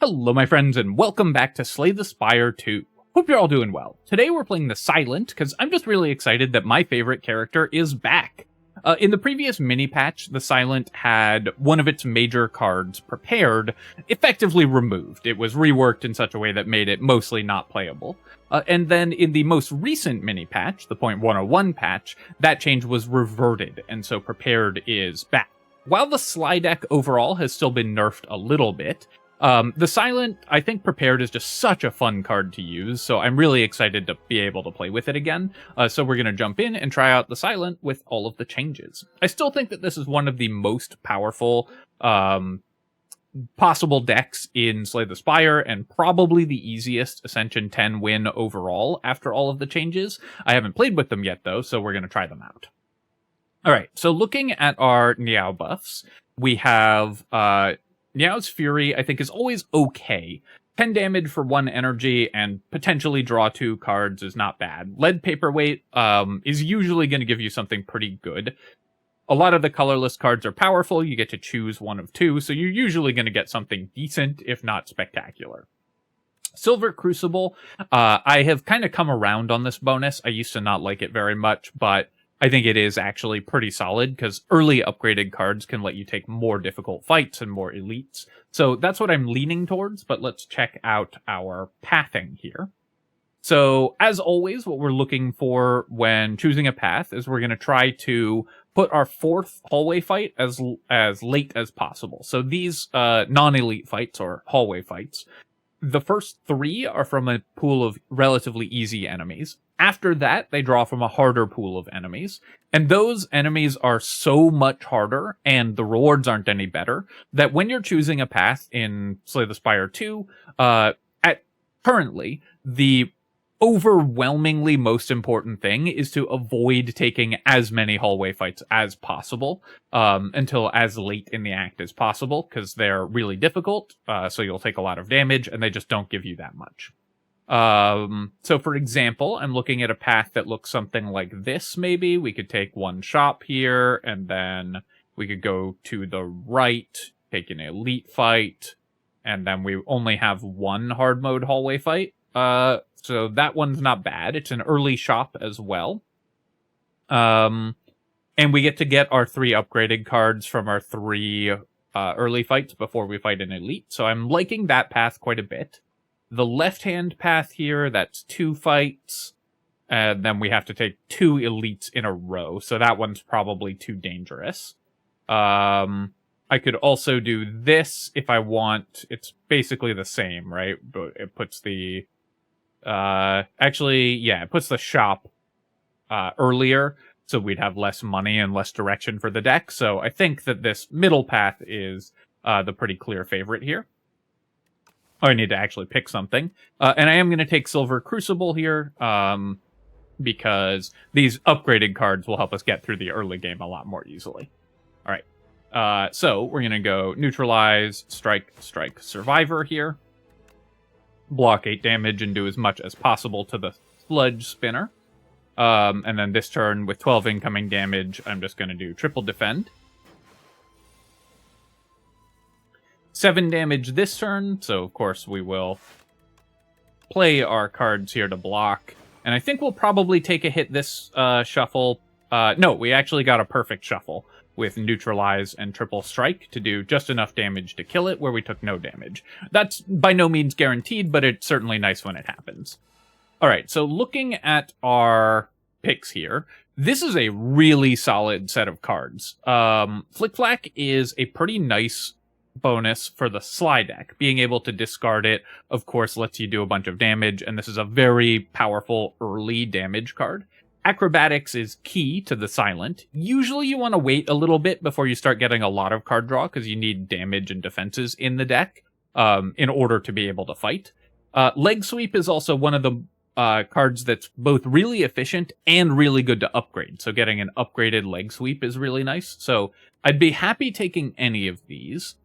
Hello my friends and welcome back to Slay the Spire 2. Hope you're all doing well. Today we're playing the Silent because I'm just really excited that my favorite character is back. In the previous mini-patch, the Silent had one of its major cards prepared, effectively removed. It was reworked in such a way that made it mostly not playable. And then in the most recent mini-patch, the .101 patch, that change was reverted, and so prepared is back. While the slide deck overall has still been nerfed a little bit, the Silent, I think Prepared is just such a fun card to use, so I'm really excited to be able to play with it again. So we're going to jump in and try out the Silent with all of the changes. I still think that this is one of the most powerful possible decks in Slay the Spire, and probably the easiest Ascension 10 win overall after all of the changes. I haven't played with them yet, though, so we're going to try them out. Alright, so looking at our Niao buffs, we have Niao's Fury, I think, is always okay. 10 damage for 1 energy and potentially draw 2 cards is not bad. Lead Paperweight is usually going to give you something pretty good. A lot of the colorless cards are powerful. You get to choose one of 2, so you're usually going to get something decent, if not spectacular. Silver Crucible, I have kind of come around on this bonus. I used to not like it very much, but I think it is actually pretty solid because early upgraded cards can let you take more difficult fights and more elites. So that's what I'm leaning towards, but let's check out our pathing here. So as always, what we're looking for when choosing a path is we're going to try to put our 4th hallway fight as late as possible. So these non-elite fights or hallway fights, the first 3 are from a pool of relatively easy enemies. After that, they draw from a harder pool of enemies. And those enemies are so much harder, and the rewards aren't any better, that when you're choosing a path in Slay the Spire 2, currently, the overwhelmingly most important thing is to avoid taking as many hallway fights as possible, until as late in the act as possible, because they're really difficult, so you'll take a lot of damage, and they just don't give you that much. So for example, I'm looking at a path that looks something like this, maybe. We could take one shop here, and then we could go to the right, take an elite fight, and then we only have one hard mode hallway fight. So that one's not bad. It's an early shop as well. And we get to get our 3 upgraded cards from our 3 early fights before we fight an elite. So I'm liking that path quite a bit. The left-hand path here, that's 2 fights. And then we have to take 2 elites in a row. So that one's probably too dangerous. I could also do this if I want. It's basically the same, right? But it puts the... it puts the shop earlier, so we'd have less money and less direction for the deck. So I think that this middle path is the pretty clear favorite here. I need to actually pick something. And I am going to take Silver Crucible here, because these upgraded cards will help us get through the early game a lot more easily. Alright, so we're going to go Neutralize, Strike, Survivor here. Block 8 damage and do as much as possible to the Sludge Spinner. And then this turn, with 12 incoming damage, I'm just going to do Triple Defend. 7 damage this turn, so of course we will play our cards here to block. And I think we'll probably take a hit this shuffle. No, we actually got a perfect shuffle with Neutralize and Triple Strike to do just enough damage to kill it, where we took no damage. That's by no means guaranteed, but it's certainly nice when it happens. Alright, so looking at our picks here, this is a really solid set of cards. Flick Flack is a pretty nice bonus for the slide deck. Being able to discard it, of course, lets you do a bunch of damage, and this is a very powerful early damage card. Acrobatics is key to the Silent. Usually you want to wait a little bit before you start getting a lot of card draw, because you need damage and defenses in the deck in order to be able to fight. Leg Sweep is also one of the cards that's both really efficient and really good to upgrade. So getting an upgraded Leg Sweep is really nice. So I'd be happy taking any of these.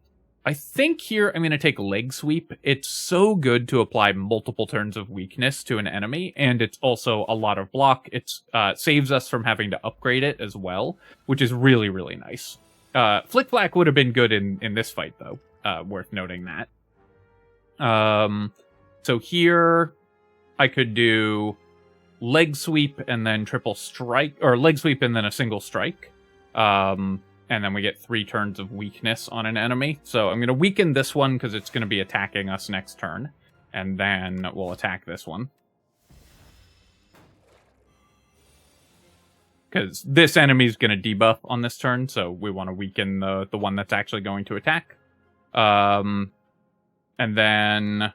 I think here I'm going to take Leg Sweep. It's so good to apply multiple turns of weakness to an enemy, and it's also a lot of block. It saves us from having to upgrade it as well, which is really, really nice. Flick Flack would have been good in this fight, though. Worth noting that. So here I could do leg sweep and then triple strike, or leg sweep and then a single strike. And then we get 3 turns of weakness on an enemy. So I'm going to weaken this one because it's going to be attacking us next turn. And then we'll attack this one. Because this enemy is going to debuff on this turn, so we want to weaken the one that's actually going to attack. And then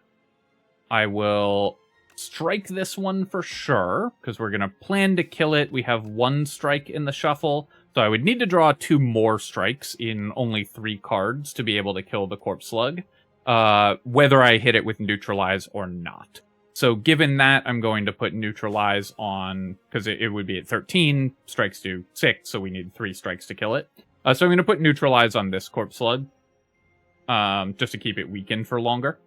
I will strike this one for sure, because we're going to plan to kill it. We have 1 strike in the shuffle, so I would need to draw 2 more strikes in only 3 cards to be able to kill the Corpse Slug, whether I hit it with Neutralize or not. So given that, I'm going to put Neutralize on, because it would be at 13, strikes do 6, so we need 3 strikes to kill it. So I'm going to put Neutralize on this Corpse Slug, just to keep it weakened for longer.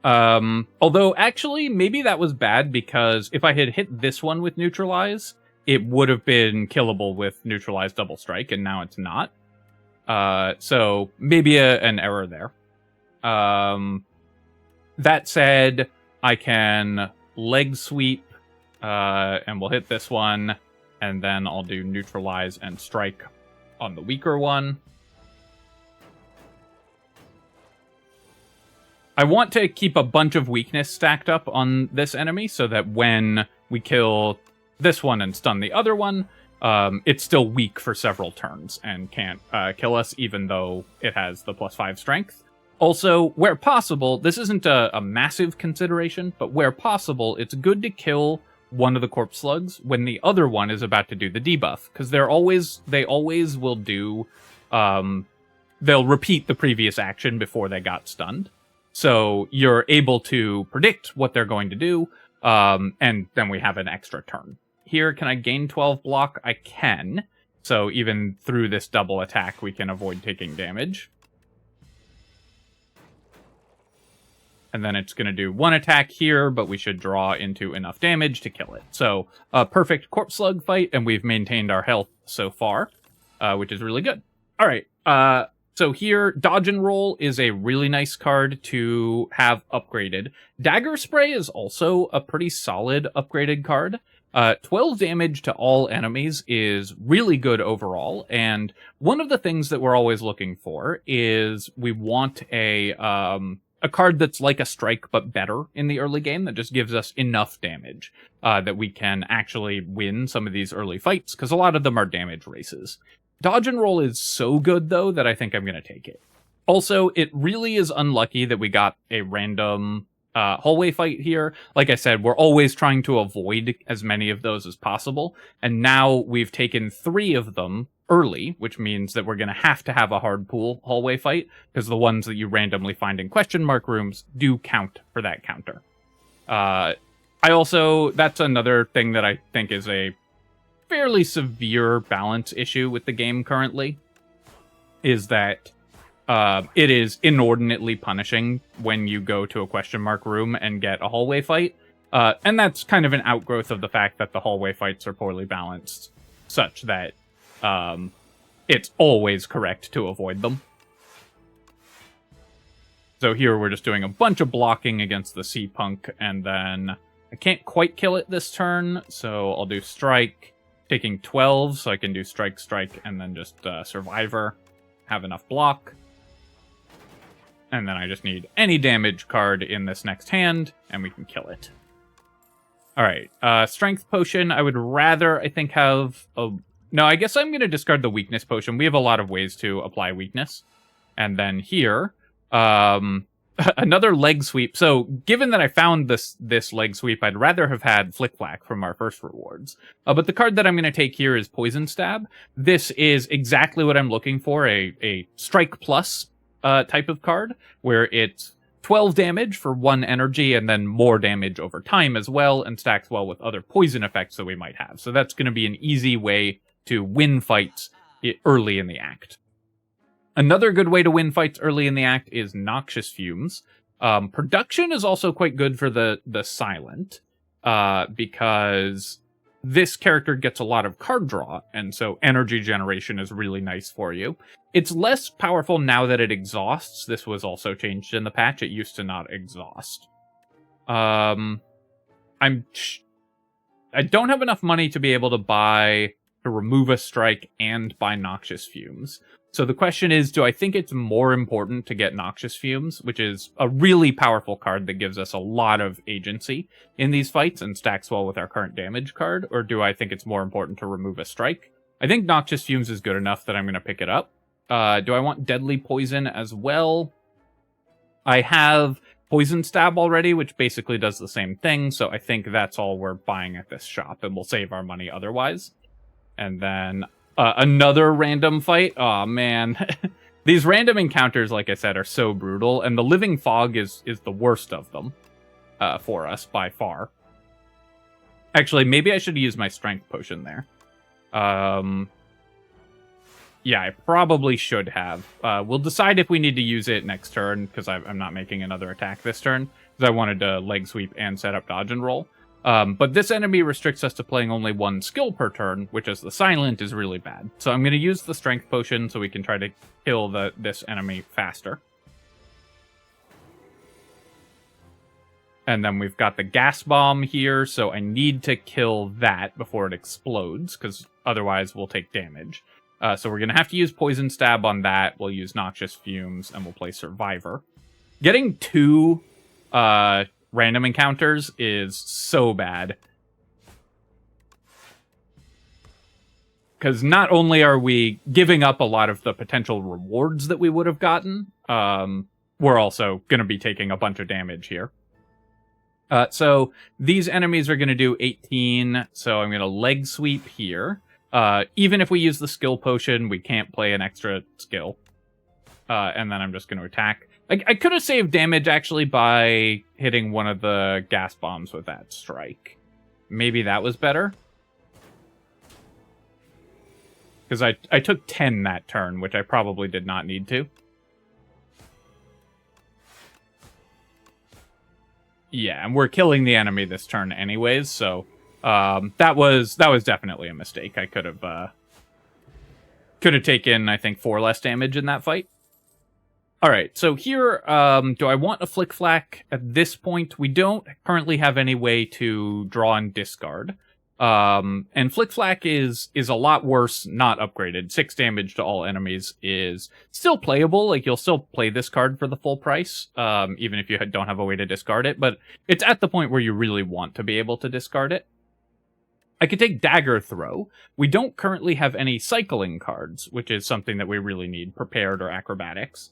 Although, actually, maybe that was bad, because if I had hit this one with Neutralize, it would have been killable with Neutralize Double Strike, and now it's not. So maybe an error there. That said, I can leg sweep, and we'll hit this one, and then I'll do Neutralize and Strike on the weaker one. I want to keep a bunch of weakness stacked up on this enemy so that when we kill this one and stun the other one, it's still weak for several turns and can't kill us, even though it has the +5 strength. Also, where possible, this isn't a massive consideration, but where possible, it's good to kill one of the Corpse Slugs when the other one is about to do the debuff, because they always will do, they'll repeat the previous action before they got stunned. So you're able to predict what they're going to do, and then we have an extra turn. Here, can I gain 12 block? I can. So even through this double attack, we can avoid taking damage. And then it's going to do 1 attack here, but we should draw into enough damage to kill it. So a perfect Corpse Slug fight, and we've maintained our health so far, which is really good. All right. So here, Dodge and Roll is a really nice card to have upgraded. Dagger Spray is also a pretty solid upgraded card. 12 damage to all enemies is really good overall, and one of the things that we're always looking for is we want a card that's like a strike but better in the early game, that just gives us enough damage that we can actually win some of these early fights, because a lot of them are damage races. Dodge and Roll is so good, though, that I think I'm going to take it. Also, it really is unlucky that we got a random hallway fight here. Like I said, we're always trying to avoid as many of those as possible, and now we've taken 3 of them early, which means that we're going to have a hard pool hallway fight, because the ones that you randomly find in question mark rooms do count for that counter. That's another thing that I think is a fairly severe balance issue with the game currently, is that it is inordinately punishing when you go to a question mark room and get a hallway fight. And that's kind of an outgrowth of the fact that the hallway fights are poorly balanced, such that it's always correct to avoid them. So here we're just doing a bunch of blocking against the Sea Punk, and then I can't quite kill it this turn, so I'll do Strike, taking 12, so I can do Strike, Strike, and then just Survivor. Have enough block. And then I just need any damage card in this next hand, and we can kill it. Alright, Strength Potion, I would rather, I think, have a... No, I guess I'm going to discard the Weakness Potion. We have a lot of ways to apply Weakness. And then here, another Leg Sweep. So, given that I found this Leg Sweep, I'd rather have had Flick Flack from our first rewards. But the card that I'm going to take here is Poison Stab. This is exactly what I'm looking for, a Strike Plus type of card, where it's 12 damage for 1 energy, and then more damage over time as well, and stacks well with other poison effects that we might have. So that's going to be an easy way to win fights early in the act. Another good way to win fights early in the act is Noxious Fumes. Production is also quite good for the Silent, because this character gets a lot of card draw, and so energy generation is really nice for you. It's less powerful now that it exhausts. This was also changed in the patch. It used to not exhaust. I don't have enough money to be able to remove a strike and buy Noxious Fumes. So the question is, do I think it's more important to get Noxious Fumes, which is a really powerful card that gives us a lot of agency in these fights and stacks well with our current damage card, or do I think it's more important to remove a strike? I think Noxious Fumes is good enough that I'm going to pick it up. Do I want Deadly Poison as well? I have Poison Stab already, which basically does the same thing, so I think that's all we're buying at this shop, and we'll save our money otherwise. And then another random fight. Oh man, these random encounters, like I said, are so brutal, and the Living Fog is the worst of them for us by far. Actually, maybe I should use my Strength Potion there. Yeah, I probably should have. We'll decide if we need to use it next turn, because I'm not making another attack this turn, because I wanted to leg sweep and set up dodge and roll. But this enemy restricts us to playing only one skill per turn, which as the Silent is really bad. So I'm going to use the Strength Potion so we can try to kill this enemy faster. And then we've got the Gas Bomb here, so I need to kill that before it explodes, because otherwise we'll take damage. So we're going to have to use Poison Stab on that, we'll use Noxious Fumes, and we'll play Survivor. Getting 2 random encounters is so bad. Because not only are we giving up a lot of the potential rewards that we would have gotten, we're also going to be taking a bunch of damage here. So these enemies are going to do 18, so I'm going to leg sweep here. Even if we use the skill potion, we can't play an extra skill. And then I'm just going to attack. I could have saved damage, actually, by hitting one of the gas bombs with that strike. Maybe that was better. Because I took 10 that turn, which I probably did not need to. Yeah, and we're killing the enemy this turn anyways, so that was definitely a mistake. I could have taken, I think, 4 less damage in that fight. Alright, so here, do I want a Flick Flack at this point? We don't currently have any way to draw and discard. And Flick Flack is a lot worse, not upgraded. 6 damage to all enemies is still playable. Like, you'll still play this card for the full price, even if you don't have a way to discard it. But it's at the point where you really want to be able to discard it. I could take Dagger Throw. We don't currently have any cycling cards, which is something that we really need, Prepared or Acrobatics.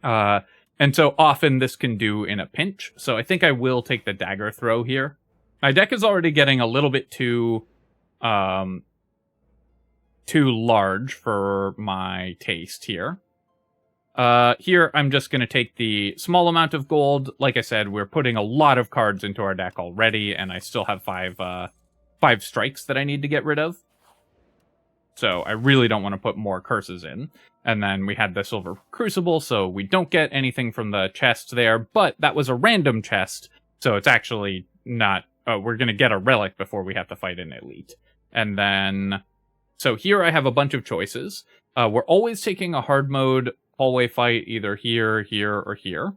And so often this can do in a pinch. So I think I will take the Dagger Throw here. My deck is already getting a little bit too large for my taste here. Here, I'm just going to take the small amount of gold. Like I said, we're putting a lot of cards into our deck already, and I still have 5 strikes that I need to get rid of. So I really don't want to put more curses in. And then we had the Silver Crucible, so we don't get anything from the chest there, but that was a random chest, so it's actually not... we're going to get a Relic before we have to fight an Elite. And then... So here I have a bunch of choices. We're always taking a hard mode hallway fight, either here, here, or here.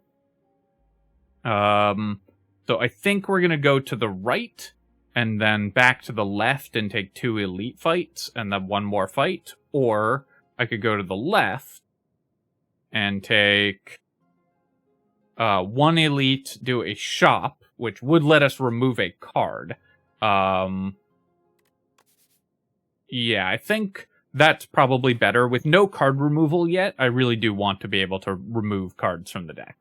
So I think we're going to go to the right, and then back to the left and take 2 Elite fights, and then 1 more fight. Or I could go to the left and take 1 Elite, do a shop, which would let us remove a card. Yeah, I think that's probably better. With no card removal yet, I really do want to be able to remove cards from the deck.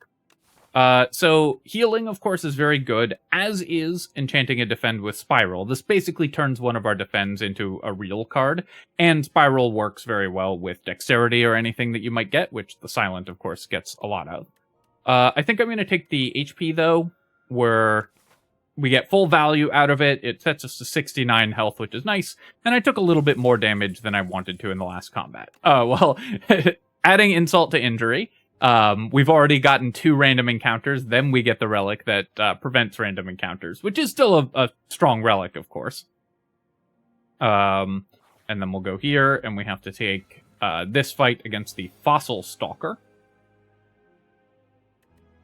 So healing, of course, is very good, as is enchanting a defend with Spiral. This basically turns one of our defends into a real card, and Spiral works very well with dexterity or anything that you might get, which the Silent, of course, gets a lot of. I think I'm going to take the HP, though, where we get full value out of it. It sets us to 69 health, which is nice, and I took a little bit more damage than I wanted to in the last combat. Well, adding insult to injury, we've already gotten 2 random encounters, then we get the Relic that prevents random encounters, which is still a strong Relic, of course. And then we'll go here, and we have to take this fight against the Fossil Stalker.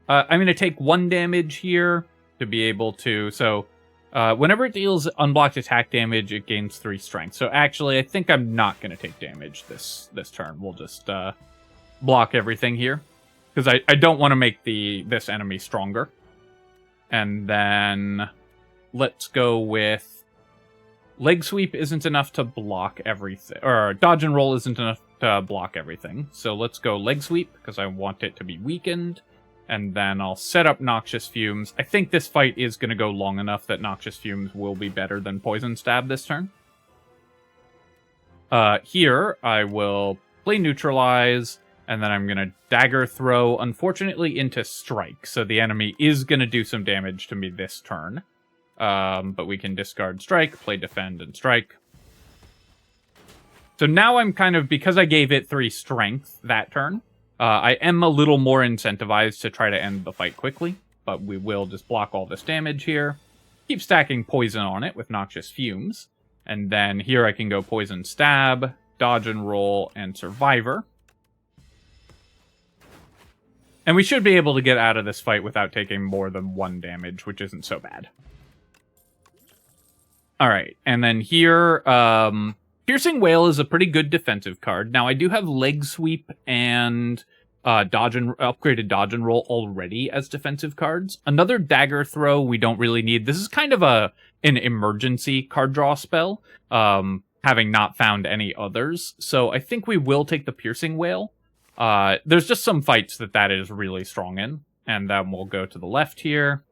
I'm going to take 1 damage here to be able to... So, whenever it deals unblocked attack damage, it gains 3 strength. So actually, I think I'm not going to take damage this turn. We'll just block everything here. Because I don't want to make this enemy stronger. And then let's go with... Leg Sweep isn't enough to block everything. Or Dodge and Roll isn't enough to block everything. So let's go Leg Sweep, because I want it to be weakened. And then I'll set up Noxious Fumes. I think this fight is going to go long enough that Noxious Fumes will be better than Poison Stab this turn. Here, I will play Neutralize, and then I'm going to Dagger Throw, unfortunately, into Strike. So the enemy is going to do some damage to me this turn. But we can discard Strike, play Defend, and Strike. So now I'm kind of, because I gave it 3 Strength that turn, I am a little more incentivized to try to end the fight quickly, but we will just block all this damage here. Keep stacking Poison on it with Noxious Fumes. And then here I can go Poison Stab, Dodge and Roll, and Survivor. And we should be able to get out of this fight without taking more than 1 damage, which isn't so bad. Alright, and then here, Piercing Wail is a pretty good defensive card. Now, I do have Leg Sweep and upgraded Dodge and Roll already as defensive cards. Another Dagger Throw we don't really need. This is kind of an emergency card draw spell, having not found any others. So I think we will take the Piercing Wail. There's just some fights that is really strong in. And then we'll go to the left here.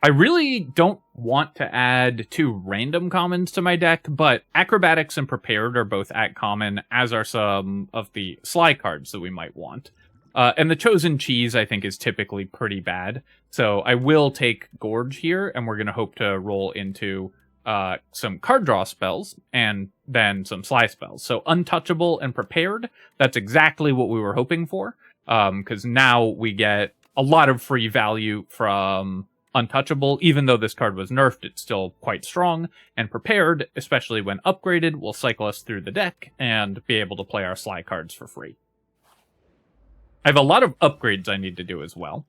I really don't want to add 2 random commons to my deck, but Acrobatics and Prepared are both at common, as are some of the Sly cards that we might want. And the Chosen Cheese, I think, is typically pretty bad. So I will take Gorge here, and we're going to hope to roll into some card draw spells, and then some Sly spells. So Untouchable and Prepared, that's exactly what we were hoping for, because now we get a lot of free value from Untouchable. Even though this card was nerfed, it's still quite strong, and Prepared, especially when upgraded, will cycle us through the deck and be able to play our Sly cards for free. I have a lot of upgrades I need to do as well.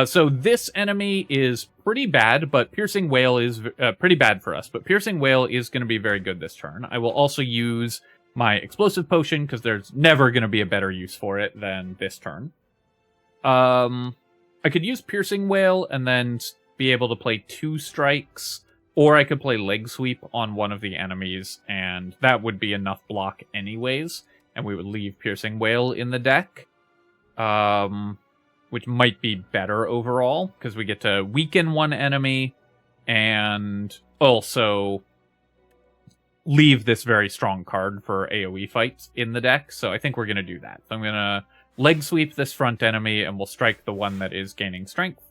So this enemy is pretty bad, but Piercing Wail is pretty bad for us, but Piercing Wail is going to be very good this turn. I will also use my Explosive Potion, because there's never going to be a better use for it than this turn. I could use Piercing Wail and then be able to play 2 strikes, or I could play Leg Sweep on one of the enemies, and that would be enough block anyways, and we would leave Piercing Wail in the deck, which might be better overall, because we get to weaken one enemy, and also leave this very strong card for AoE fights in the deck, so I think we're going to do that. So I'm going to Leg Sweep this front enemy, and we'll strike the one that is gaining strength.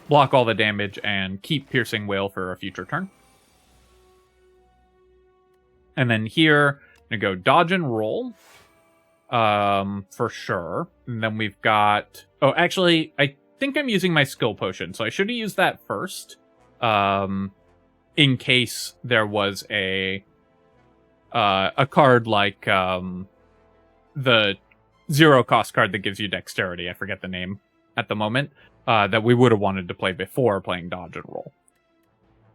Block all the damage, and keep Piercing Wail for a future turn. And then here, I'm going to go Dodge and Roll. For sure. And then we've got... Oh, actually, I think I'm using my Skill Potion, so I should have used that first. In case there was a card like the 0-cost card that gives you Dexterity. I forget the name at the moment. That we would have wanted to play before playing Dodge and Roll.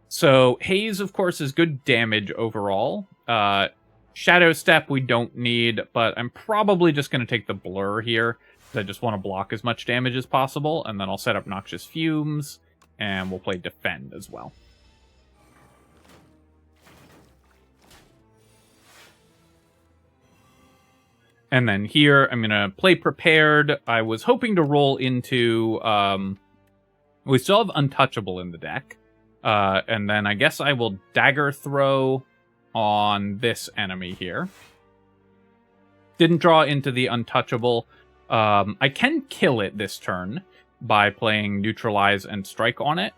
So, Haze, of course, is good damage overall. Shadow Step we don't need, but I'm probably just going to take the Blur here, because I just want to block as much damage as possible, and then I'll set up Noxious Fumes, and we'll play Defend as well. And then here, I'm going to play Prepared. I was hoping to roll into... we still have Untouchable in the deck. And then I guess I will Dagger Throw on this enemy here. Didn't draw into the Untouchable. I can kill it this turn by playing Neutralize and Strike on it.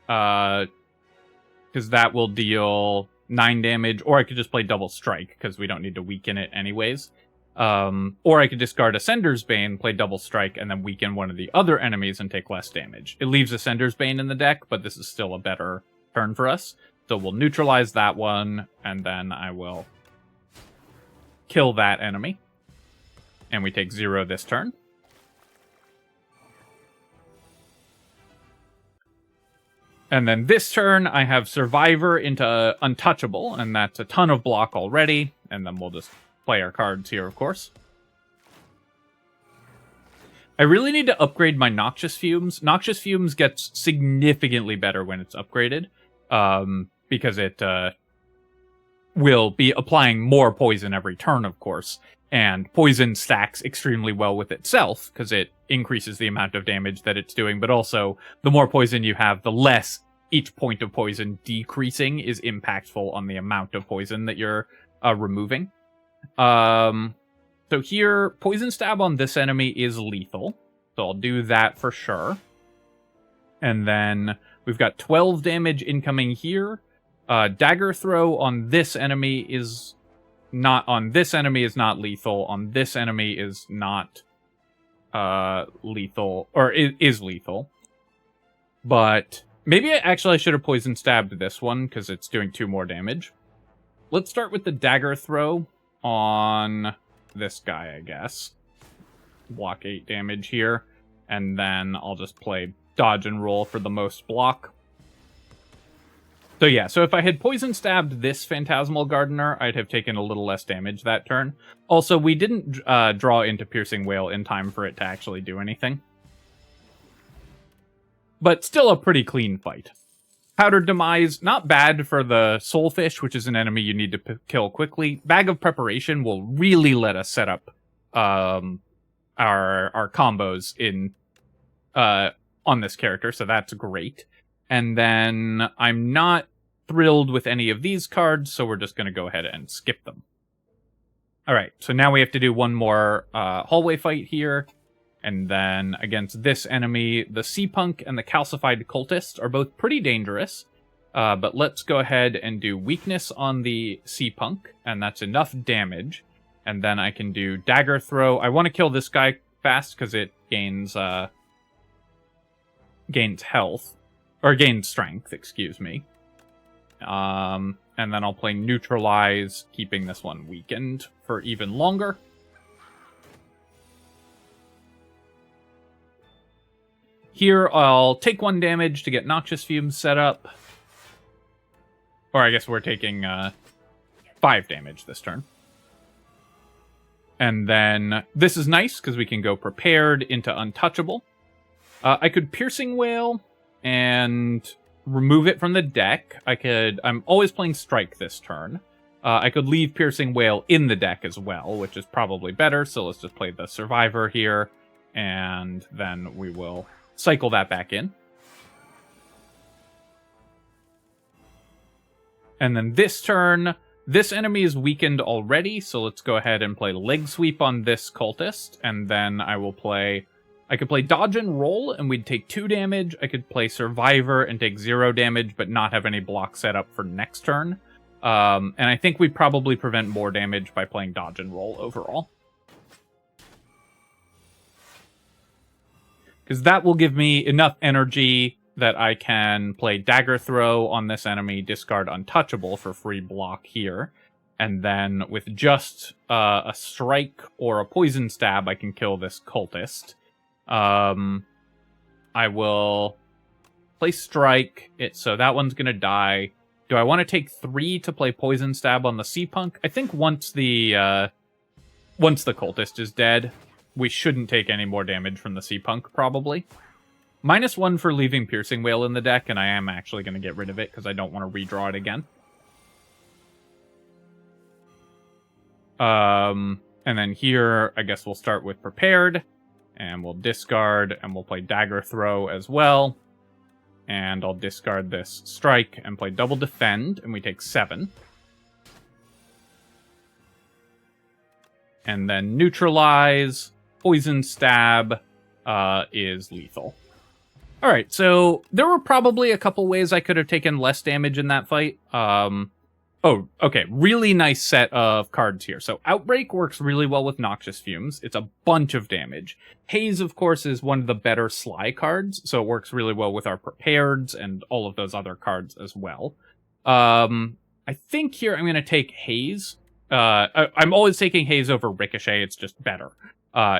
Because that will deal 9 damage. Or I could just play Double Strike, because we don't need to weaken it anyways. Or I could discard Ascender's Bane, play double strike, and then weaken one of the other enemies and take less damage. It leaves Ascender's Bane in the deck, but this is still a better turn for us. So we'll neutralize that one, and then I will kill that enemy. And we take 0 this turn. And then this turn, I have Survivor into Untouchable, and that's a ton of block already. And then we'll just play our cards here, of course. I really need to upgrade my Noxious Fumes. Noxious Fumes gets significantly better when it's upgraded, because it will be applying more poison every turn, of course. And poison stacks extremely well with itself, because it increases the amount of damage that it's doing, but also, the more poison you have, the less each point of poison decreasing is impactful on the amount of poison that you're removing. So here, Poison Stab on this enemy is lethal, so I'll do that for sure. And then we've got 12 damage incoming here. Dagger Throw on this enemy is not lethal. On this enemy is not lethal, or it is lethal. But maybe I should have Poison Stabbed this one, because it's doing 2 more damage. Let's start with the Dagger Throw on this guy, I guess. Block 8 damage here. And then I'll just play Dodge and Roll for the most block. So yeah, so if I had Poison Stabbed this Phantasmal Gardener, I'd have taken a little less damage that turn. Also, we didn't draw into Piercing Wail in time for it to actually do anything. But still a pretty clean fight. Powdered Demise, not bad for the Soulfish, which is an enemy you need to kill quickly. Bag of Preparation will really let us set up our combos in on this character, so that's great. And then I'm not thrilled with any of these cards, so we're just going to go ahead and skip them. Alright, so now we have to do one more hallway fight here. And then against this enemy, the Sea Punk and the Calcified Cultist are both pretty dangerous. But let's go ahead and do Weakness on the Sea Punk, and that's enough damage. And then I can do Dagger Throw. I want to kill this guy fast because it gains health. Or gains strength, excuse me. And then I'll play Neutralize, keeping this one weakened for even longer. Here, I'll take 1 damage to get Noxious Fumes set up. Or I guess we're taking 5 damage this turn. And then this is nice, because we can go Prepared into Untouchable. I could Piercing Wail and remove it from the deck. I'm always playing Strike this turn. I could leave Piercing Wail in the deck as well, which is probably better, so let's just play the Survivor here. And then we will cycle that back in. And then this turn, this enemy is weakened already, so let's go ahead and play Leg Sweep on this Cultist, and then I could play Dodge and Roll, and we'd take 2 damage. I could play Survivor and take 0 damage, but not have any block set up for next turn. And I think we probably prevent more damage by playing Dodge and Roll overall. Because that will give me enough energy that I can play Dagger Throw on this enemy, discard Untouchable for free block here. And then with just a Strike or a Poison Stab, I can kill this Cultist. I will play Strike, so that one's going to die. Do I want to take 3 to play Poison Stab on the Sea Punk? I think once the Cultist is dead, we shouldn't take any more damage from the Sea Punk, probably. -1 for leaving Piercing Wail in the deck, and I am actually going to get rid of it, because I don't want to redraw it again. And then here, I guess we'll start with Prepared, and we'll discard, and we'll play Dagger Throw as well. And I'll discard this Strike, and play Double Defend, and we take 7. And then Neutralize. Poison Stab is lethal. Alright, so there were probably a couple ways I could have taken less damage in that fight. Oh, okay. Really nice set of cards here. So Outbreak works really well with Noxious Fumes. It's a bunch of damage. Haze, of course, is one of the better Sly cards, so it works really well with our Prepareds and all of those other cards as well. I think here I'm going to take Haze. I'm always taking Haze over Ricochet. It's just better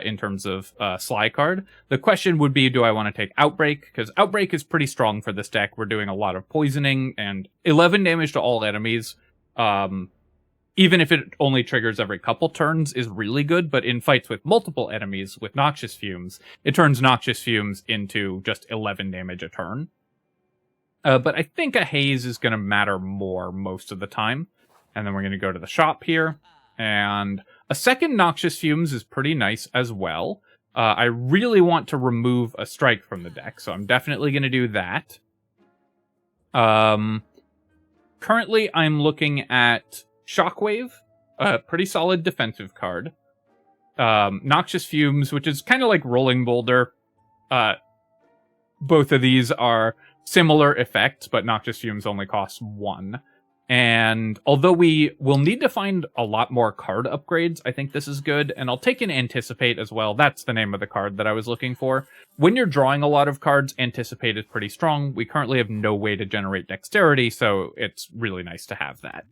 in terms of Sly card. The question would be, do I want to take Outbreak? Because Outbreak is pretty strong for this deck. We're doing a lot of poisoning and 11 damage to all enemies. Even if it only triggers every couple turns, is really good, but in fights with multiple enemies with Noxious Fumes, it turns Noxious Fumes into just 11 damage a turn. But I think a Haze is going to matter more most of the time. And then we're going to go to the shop here, and a second Noxious Fumes is pretty nice as well. I really want to remove a Strike from the deck, so I'm definitely going to do that. Currently, I'm looking at Shockwave, a pretty solid defensive card. Noxious Fumes, which is kind of like Rolling Boulder. Both of these are similar effects, but Noxious Fumes only costs 1. And although we will need to find a lot more card upgrades, I think this is good. And I'll take an Anticipate as well. That's the name of the card that I was looking for. When you're drawing a lot of cards, Anticipate is pretty strong. We currently have no way to generate Dexterity, so it's really nice to have that.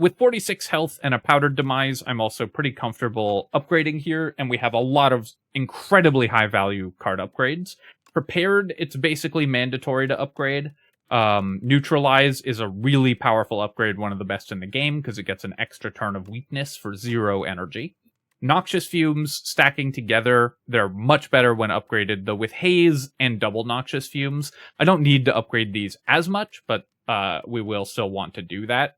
With 46 health and a Powdered Demise, I'm also pretty comfortable upgrading here, and we have a lot of incredibly high value card upgrades. Prepared, it's basically mandatory to upgrade. Neutralize is a really powerful upgrade, one of the best in the game, because it gets an extra turn of weakness for 0 energy. Noxious Fumes, stacking together, they're much better when upgraded, though with Haze and double Noxious Fumes, I don't need to upgrade these as much, but we will still want to do that.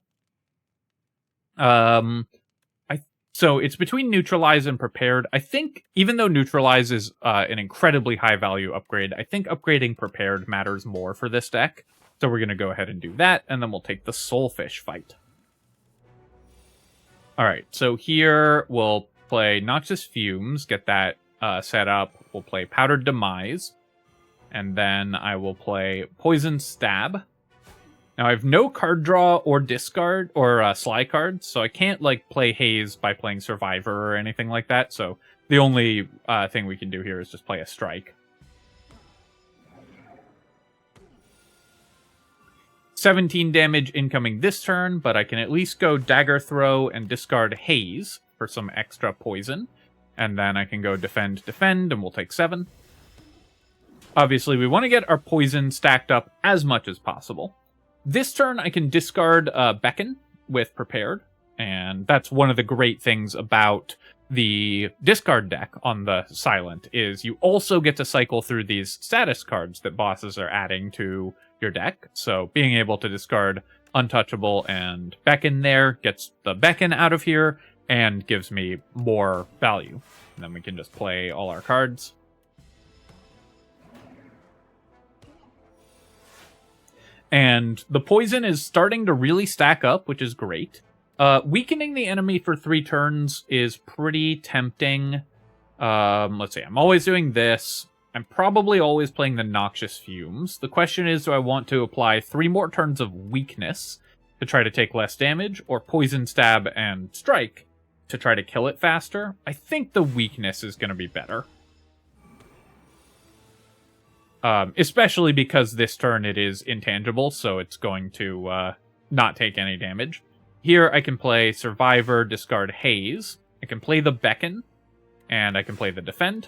So it's between Neutralize and Prepared. I think, even though Neutralize is an incredibly high value upgrade, I think upgrading Prepared matters more for this deck. So we're going to go ahead and do that, and then we'll take the Soulfish fight. Alright, so here we'll play Noxious Fumes, get that set up. We'll play Powdered Demise, and then I will play Poison Stab. Now I have no card draw or discard or Sly cards, so I can't like play Haze by playing Survivor or anything like that. So the only thing we can do here is just play a Strike. 17 damage incoming this turn, but I can at least go Dagger Throw and discard Haze for some extra poison. And then I can go Defend, and we'll take 7. Obviously, we want to get our poison stacked up as much as possible. This turn, I can discard Beckon with Prepared, and that's one of the great things about the discard deck on the Silent, is you also get to cycle through these status cards that bosses are adding to your deck. So being able to discard Untouchable and Beckon there gets the Beckon out of here and gives me more value. And then we can just play all our cards. And the poison is starting to really stack up, which is great. Weakening the enemy for 3 turns is pretty tempting. Let's see, I'm always doing this. I'm probably always playing the Noxious Fumes. The question is, do I want to apply 3 more turns of weakness to try to take less damage, or Poison Stab and Strike to try to kill it faster? I think the weakness is going to be better. Especially because this turn it is intangible, so it's going to not take any damage. Here I can play Survivor, discard Haze. I can play the Beckon, and I can play the Defend.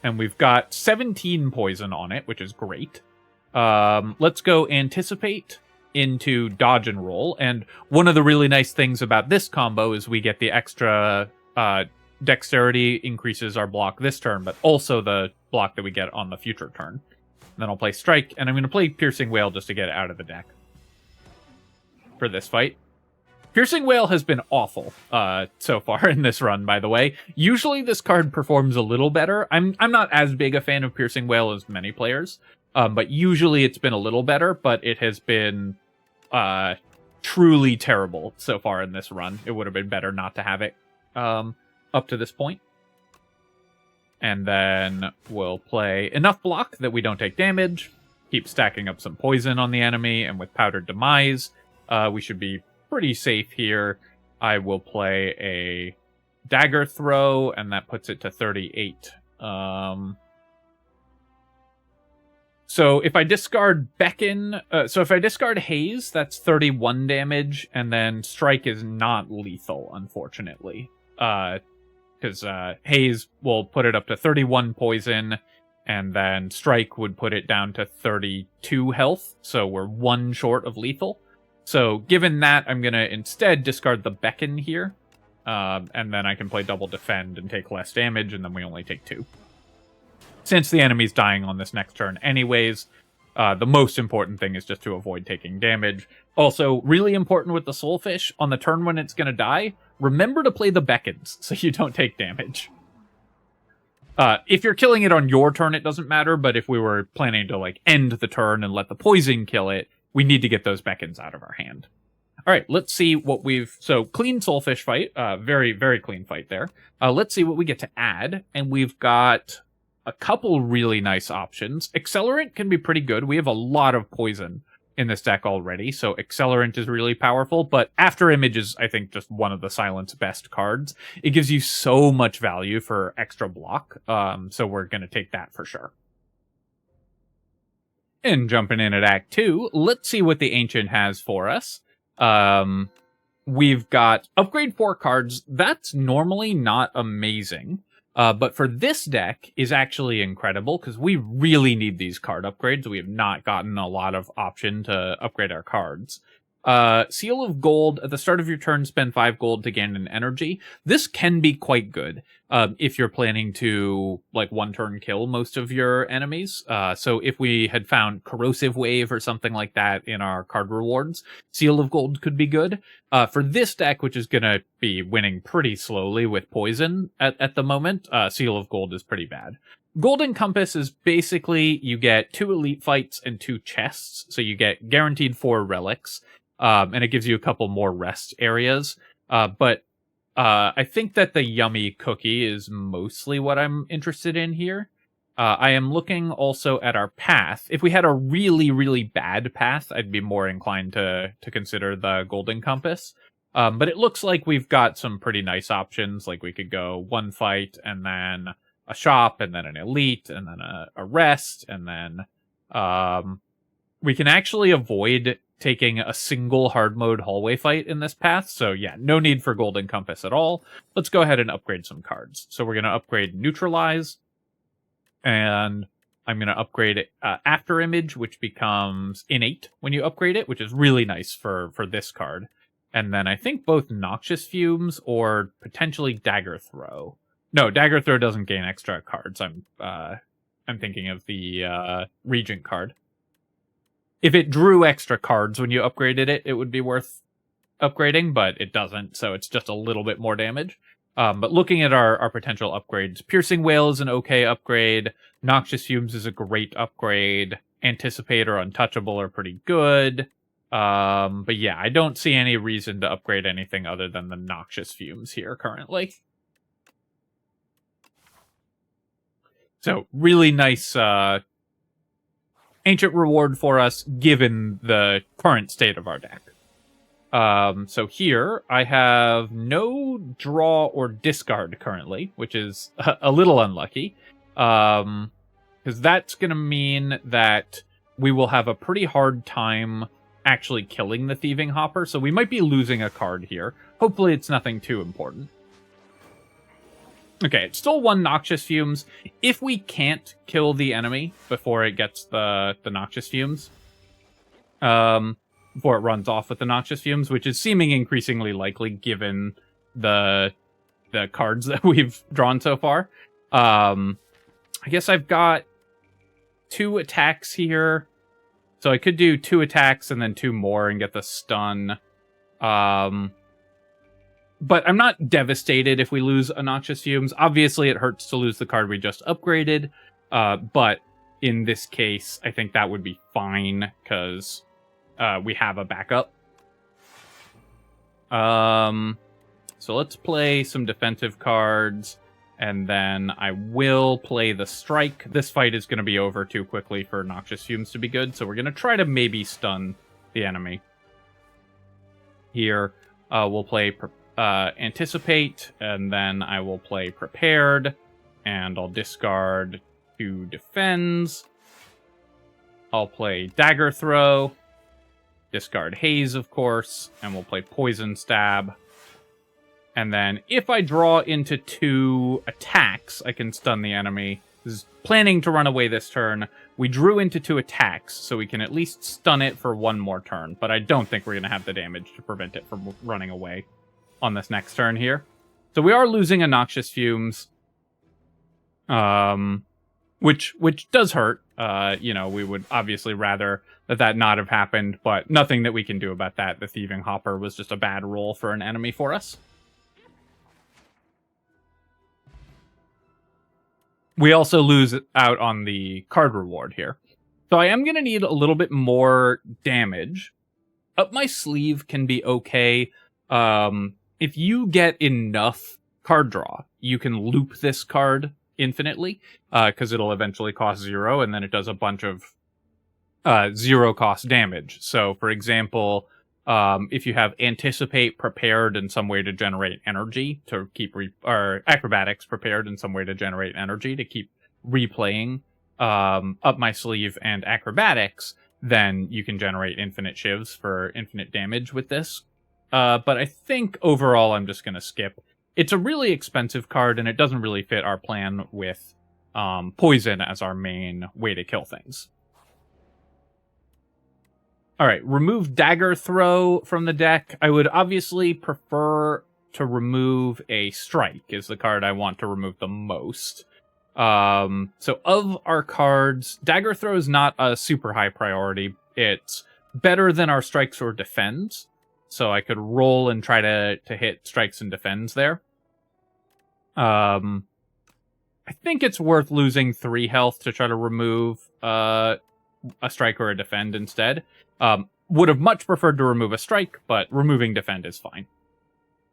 And we've got 17 poison on it, which is great. Let's go Anticipate into Dodge and Roll. And one of the really nice things about this combo is we get the extra Dexterity increases our block this turn, but also the block that we get on the future turn. And then I'll play Strike, and I'm going to play Piercing Wail just to get it out of the deck for this fight. Piercing Wail has been awful so far in this run, by the way. Usually this card performs a little better. I'm not as big a fan of Piercing Wail as many players, but usually it's been a little better, but it has been truly terrible so far in this run. It would have been better not to have it up to this point. And then we'll play enough block that we don't take damage, keep stacking up some poison on the enemy, and with Powdered Demise, we should be pretty safe here. I will play a Dagger Throw, and that puts it to 38. So if I discard Beckon, if I discard Haze, that's 31 damage, and then Strike is not lethal, unfortunately. Because Haze will put it up to 31 poison, and then Strike would put it down to 32 health, so we're 1 short of lethal. So given that, I'm going to instead discard the Beckon here, and then I can play Double Defend and take less damage, and then we only take 2. Since the enemy's dying on this next turn anyways, the most important thing is just to avoid taking damage. Also, really important with the Soulfish, on the turn when it's going to die, remember to play the Beckons so you don't take damage. If you're killing it on your turn, it doesn't matter, but if we were planning to like end the turn and let the poison kill it, we need to get those Beckons out of our hand. All right, let's see what we've... So, clean Soulfish fight. Very, very clean fight there. Let's see what we get to add, and we've got a couple really nice options. Accelerant can be pretty good. We have a lot of poison in this deck already, so Accelerant is really powerful, but After Image is, I think, just one of the Silent's best cards. It gives you so much value for extra block, so we're going to take that for sure. And jumping in at Act 2, let's see what the Ancient has for us. We've got Upgrade 4 cards. That's normally not amazing. But for this deck is actually incredible because we really need these card upgrades. We have not gotten a lot of option to upgrade our cards. Seal of Gold. At the start of your turn, spend 5 gold to gain an energy. This can be quite good if you're planning to, like, one-turn kill most of your enemies. So if we had found Corrosive Wave or something like that in our card rewards, Seal of Gold could be good. For this deck, which is going to be winning pretty slowly with Poison at the moment, Seal of Gold is pretty bad. Golden Compass is basically you get 2 elite fights and 2 chests, so you get guaranteed 4 relics. And it gives you a couple more rest areas. But I think that the Yummy Cookie is mostly what I'm interested in here. I am looking also at our path. If we had a really, really bad path, I'd be more inclined to consider the Golden Compass. But it looks like we've got some pretty nice options. Like we could go 1 fight, and then a shop, and then an elite, and then a rest, and then we can actually avoid taking a single hard mode hallway fight in this path. So yeah, no need for Golden Compass at all. Let's go ahead and upgrade some cards. So we're going to upgrade Neutralize, and I'm going to upgrade After Image, which becomes innate when you upgrade it, which is really nice for this card. And then I think both Noxious Fumes or potentially Dagger Throw. No, Dagger Throw doesn't gain extra cards. I'm thinking of the Regent card. If it drew extra cards when you upgraded it, it would be worth upgrading, but it doesn't, so it's just a little bit more damage. But looking at our potential upgrades, Piercing Wail is an okay upgrade, Noxious Fumes is a great upgrade, Anticipate or Untouchable are pretty good. But yeah, I don't see any reason to upgrade anything other than the Noxious Fumes here currently. So, really nice Ancient reward for us, given the current state of our deck. So here, I have no draw or discard currently, which is a little unlucky. Because that's going to mean that we will have a pretty hard time actually killing the Thieving Hopper, so we might be losing a card here. Hopefully it's nothing too important. Okay, it's still 1 Noxious Fumes. If we can't kill the enemy before it gets the Noxious Fumes, before it runs off with the Noxious Fumes, which is seeming increasingly likely given the cards that we've drawn so far. I guess I've got 2 attacks here. So I could do 2 attacks and then 2 more and get the stun. But I'm not devastated if we lose a Noxious Fumes. Obviously, it hurts to lose the card we just upgraded. But in this case, I think that would be fine, because we have a backup. So let's play some defensive cards. And then I will play the strike. This fight is going to be over too quickly for Noxious Fumes to be good, so we're going to try to maybe stun the enemy. Here, we'll play Anticipate, and then I will play Prepared, and I'll discard 2 Defends. I'll play Dagger Throw, discard Haze, of course, and we'll play Poison Stab. And then if I draw into 2 attacks, I can stun the enemy. This is planning to run away this turn. We drew into 2 attacks, so we can at least stun it for 1 more turn. But I don't think we're going to have the damage to prevent it from running away on this next turn here. So we are losing a Noxious Fumes, which does hurt. You know, we would obviously rather that not have happened, but nothing that we can do about that. The Thieving Hopper was just a bad roll for an enemy for us. We also lose out on the card reward here. So I am going to need a little bit more damage. Up My Sleeve can be okay. If you get enough card draw, you can loop this card infinitely, because it'll eventually cost 0, and then it does a bunch of 0 cost damage. So, for example, if you have Anticipate prepared in some way to generate energy to keep or Acrobatics prepared in some way to generate energy to keep replaying Up My Sleeve and Acrobatics, then you can generate infinite shivs for infinite damage with this. But I think overall I'm just going to skip. It's a really expensive card, and it doesn't really fit our plan with poison as our main way to kill things. Alright, remove Dagger Throw from the deck. I would obviously prefer to remove a Strike, is the card I want to remove the most. So of our cards, Dagger Throw is not a super high priority. It's better than our Strikes or Defends, so I could roll and try to hit Strikes and Defends there. I think it's worth losing 3 health to try to remove a Strike or a Defend instead. Would have much preferred to remove a Strike, but removing Defend is fine.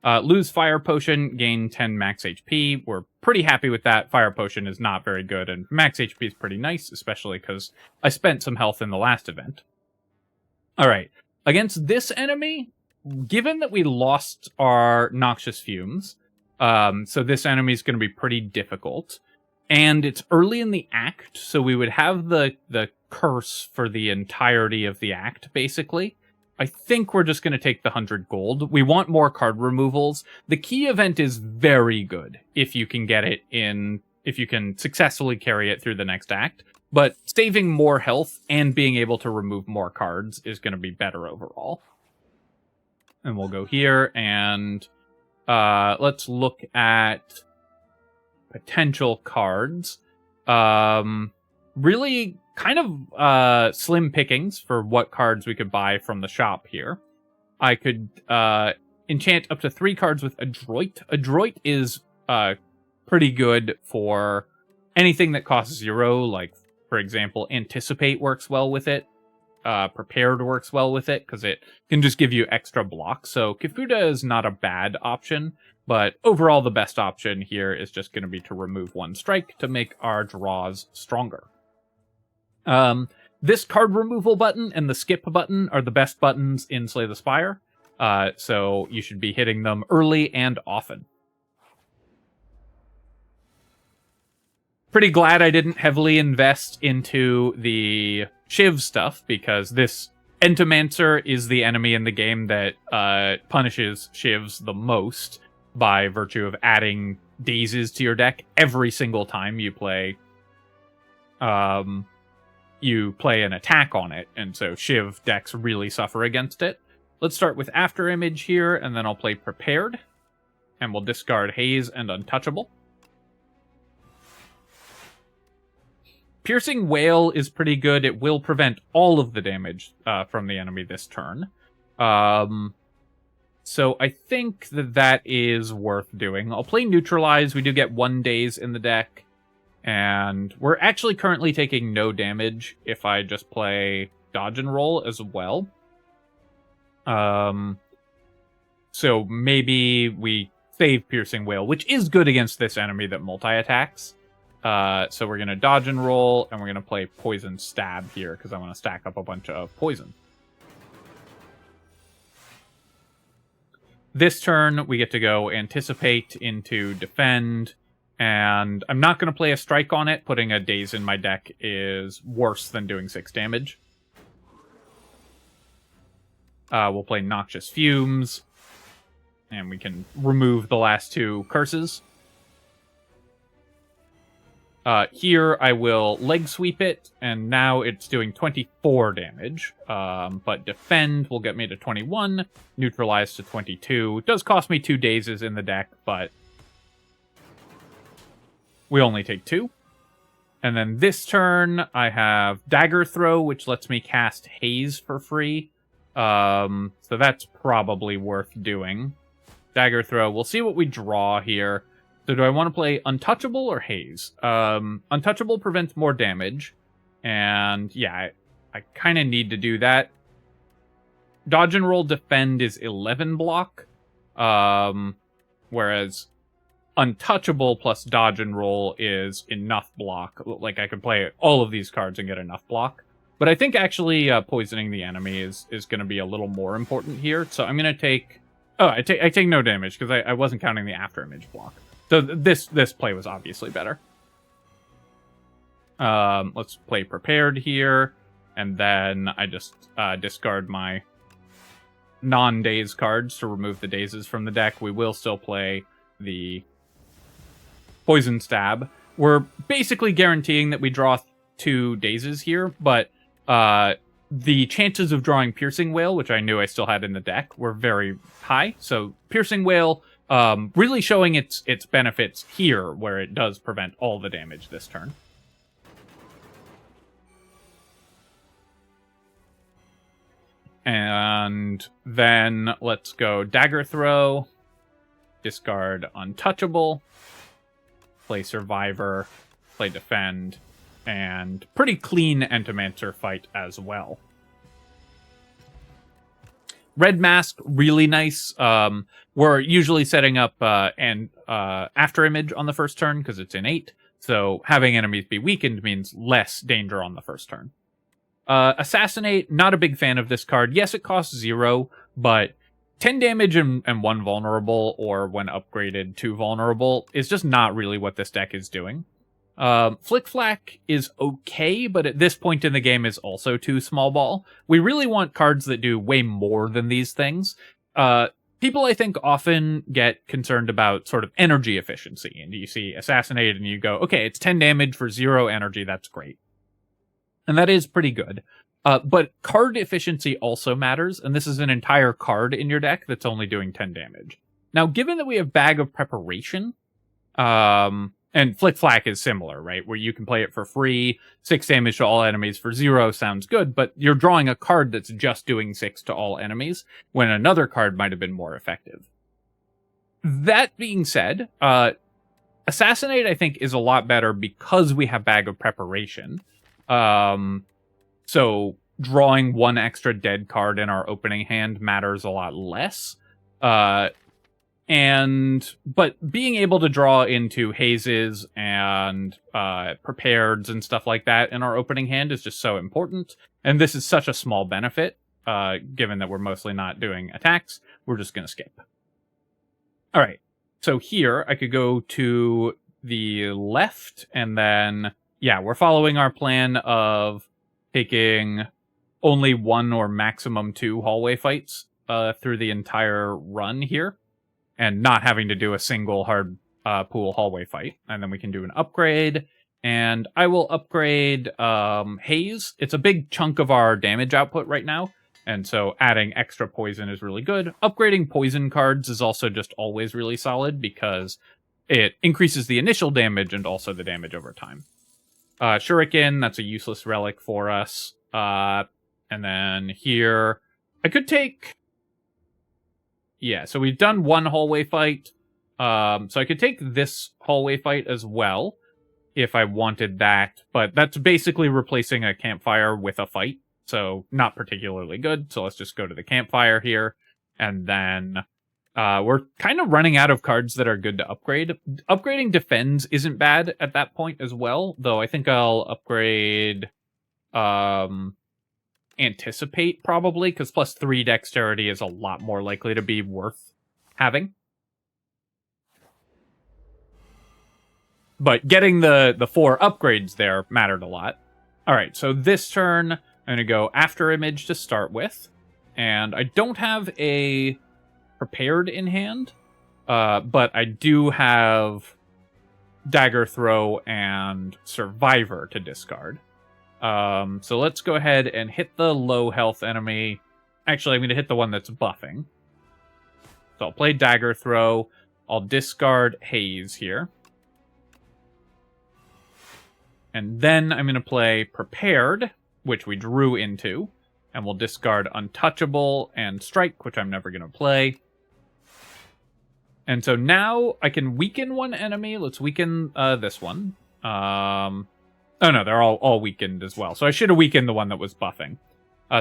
Lose Fire Potion, gain 10 max HP. We're pretty happy with that. Fire Potion is not very good, and max HP is pretty nice, especially because I spent some health in the last event. Alright, against this enemy, given that we lost our Noxious Fumes, so this enemy is going to be pretty difficult, and it's early in the act, so we would have the curse for the entirety of the act, basically. I think we're just going to take the 100 gold. We want more card removals. The key event is very good if you can get it in, if you can successfully carry it through the next act. But saving more health and being able to remove more cards is going to be better overall. And we'll go here and let's look at potential cards. Really kind of slim pickings for what cards we could buy from the shop here. I could enchant up to 3 cards with Adroit. Adroit is pretty good for anything that costs 0, like, for example, Anticipate works well with it. Prepared works well with it, because it can just give you extra blocks. So Kifuda is not a bad option, but overall the best option here is just going to be to remove 1 strike to make our draws stronger. This card removal button and the skip button are the best buttons in Slay the Spire, so you should be hitting them early and often. Pretty glad I didn't heavily invest into the Shiv stuff, because this Entomancer is the enemy in the game that punishes Shivs the most by virtue of adding dazes to your deck every single time you play an attack on it, and so Shiv decks really suffer against it. Let's start with Afterimage here, and then I'll play Prepared, and we'll discard Haze and Untouchable. Piercing Wail is pretty good. It will prevent all of the damage from the enemy this turn. So I think that is worth doing. I'll play Neutralize. We do get 1 daze in the deck. And we're actually currently taking no damage if I just play Dodge and Roll as well. So maybe we save Piercing Wail, which is good against this enemy that multi-attacks. So we're going to dodge and roll, and we're going to play Poison Stab here, because I want to stack up a bunch of poison. This turn, we get to go Anticipate into Defend, and I'm not going to play a Strike on it. Putting a Daze in my deck is worse than doing 6 damage. We'll play Noxious Fumes, and we can remove the last 2 curses. Here, I will Leg Sweep it, and now it's doing 24 damage. But Defend will get me to 21, Neutralize to 22. It does cost me 2 Dazes in the deck, but we only take 2. And then this turn, I have Dagger Throw, which lets me cast Haze for free. So that's probably worth doing. Dagger Throw. We'll see what we draw here. So do I want to play Untouchable or Haze? Untouchable prevents more damage. And yeah, I kind of need to do that. Dodge and Roll Defend is 11 block. Whereas Untouchable plus Dodge and Roll is enough block. Like, I could play all of these cards and get enough block. But I think actually poisoning the enemy is going to be a little more important here. So I'm going to take... Oh, I take no damage because I wasn't counting the after image block. So this play was obviously better. Let's play Prepared here. And then I just discard my non-daze cards to remove the dazes from the deck. We will still play the Poison Stab. We're basically guaranteeing that we draw 2 dazes here, but the chances of drawing Piercing Wail, which I knew I still had in the deck, were very high. So Piercing Wail really showing its benefits here, where it does prevent all the damage this turn. And then let's go Dagger Throw, discard Untouchable, play Survivor, play Defend, and pretty clean Entomancer fight as well. Red Mask, really nice. We're usually setting up an after image on the first turn because it's innate. So having enemies be weakened means less danger on the first turn. Assassinate, not a big fan of this card. Yes, it costs 0, but 10 damage and 1 vulnerable, or when upgraded 2 vulnerable, is just not really what this deck is doing. Flick Flack is okay, but at this point in the game is also too small ball. We really want cards that do way more than these things. People, I think, often get concerned about sort of energy efficiency, and you see Assassinate and you go, okay, it's 10 damage for 0 energy, that's great. And that is pretty good. But card efficiency also matters, and this is an entire card in your deck that's only doing 10 damage. Now, given that we have Bag of Preparation, and Flick Flack is similar, right? Where you can play it for free, 6 damage to all enemies for 0 sounds good, but you're drawing a card that's just doing 6 to all enemies, when another card might have been more effective. That being said, Assassinate, I think, is a lot better because we have Bag of Preparation. So drawing 1 extra dead card in our opening hand matters a lot less. But being able to draw into hazes and prepareds and stuff like that in our opening hand is just so important. And this is such a small benefit, given that we're mostly not doing attacks. We're just going to skip. All right. So here I could go to the left, and then, yeah, we're following our plan of taking only 1 or maximum 2 hallway fights through the entire run here, and not having to do a single hard pool hallway fight. And then we can do an upgrade, and I will upgrade Haze. It's a big chunk of our damage output right now, and so adding extra poison is really good. Upgrading poison cards is also just always really solid because it increases the initial damage and also the damage over time. Shuriken, that's a useless relic for us. And then here, I could take... Yeah, so we've done 1 hallway fight. So I could take this hallway fight as well, if I wanted that. But that's basically replacing a campfire with a fight, so not particularly good. So let's just go to the campfire here. And then We're kind of running out of cards that are good to upgrade. Upgrading Defends isn't bad at that point as well, though I think I'll upgrade Anticipate probably, because +3 Dexterity is a lot more likely to be worth having. But getting the 4 upgrades there mattered a lot. Alright, so this turn, I'm going to go After Image to start with. And I don't have a Prepared in hand, but I do have Dagger Throw and Survivor to discard. So let's go ahead and hit the low health enemy. Actually, I'm going to hit the one that's buffing. So I'll play Dagger Throw. I'll discard Haze here. And then I'm going to play Prepared, which we drew into. And we'll discard Untouchable and Strike, which I'm never going to play. And so now I can weaken one enemy. Let's weaken this one. Oh no, they're all weakened as well. So I should have weakened the one that was buffing.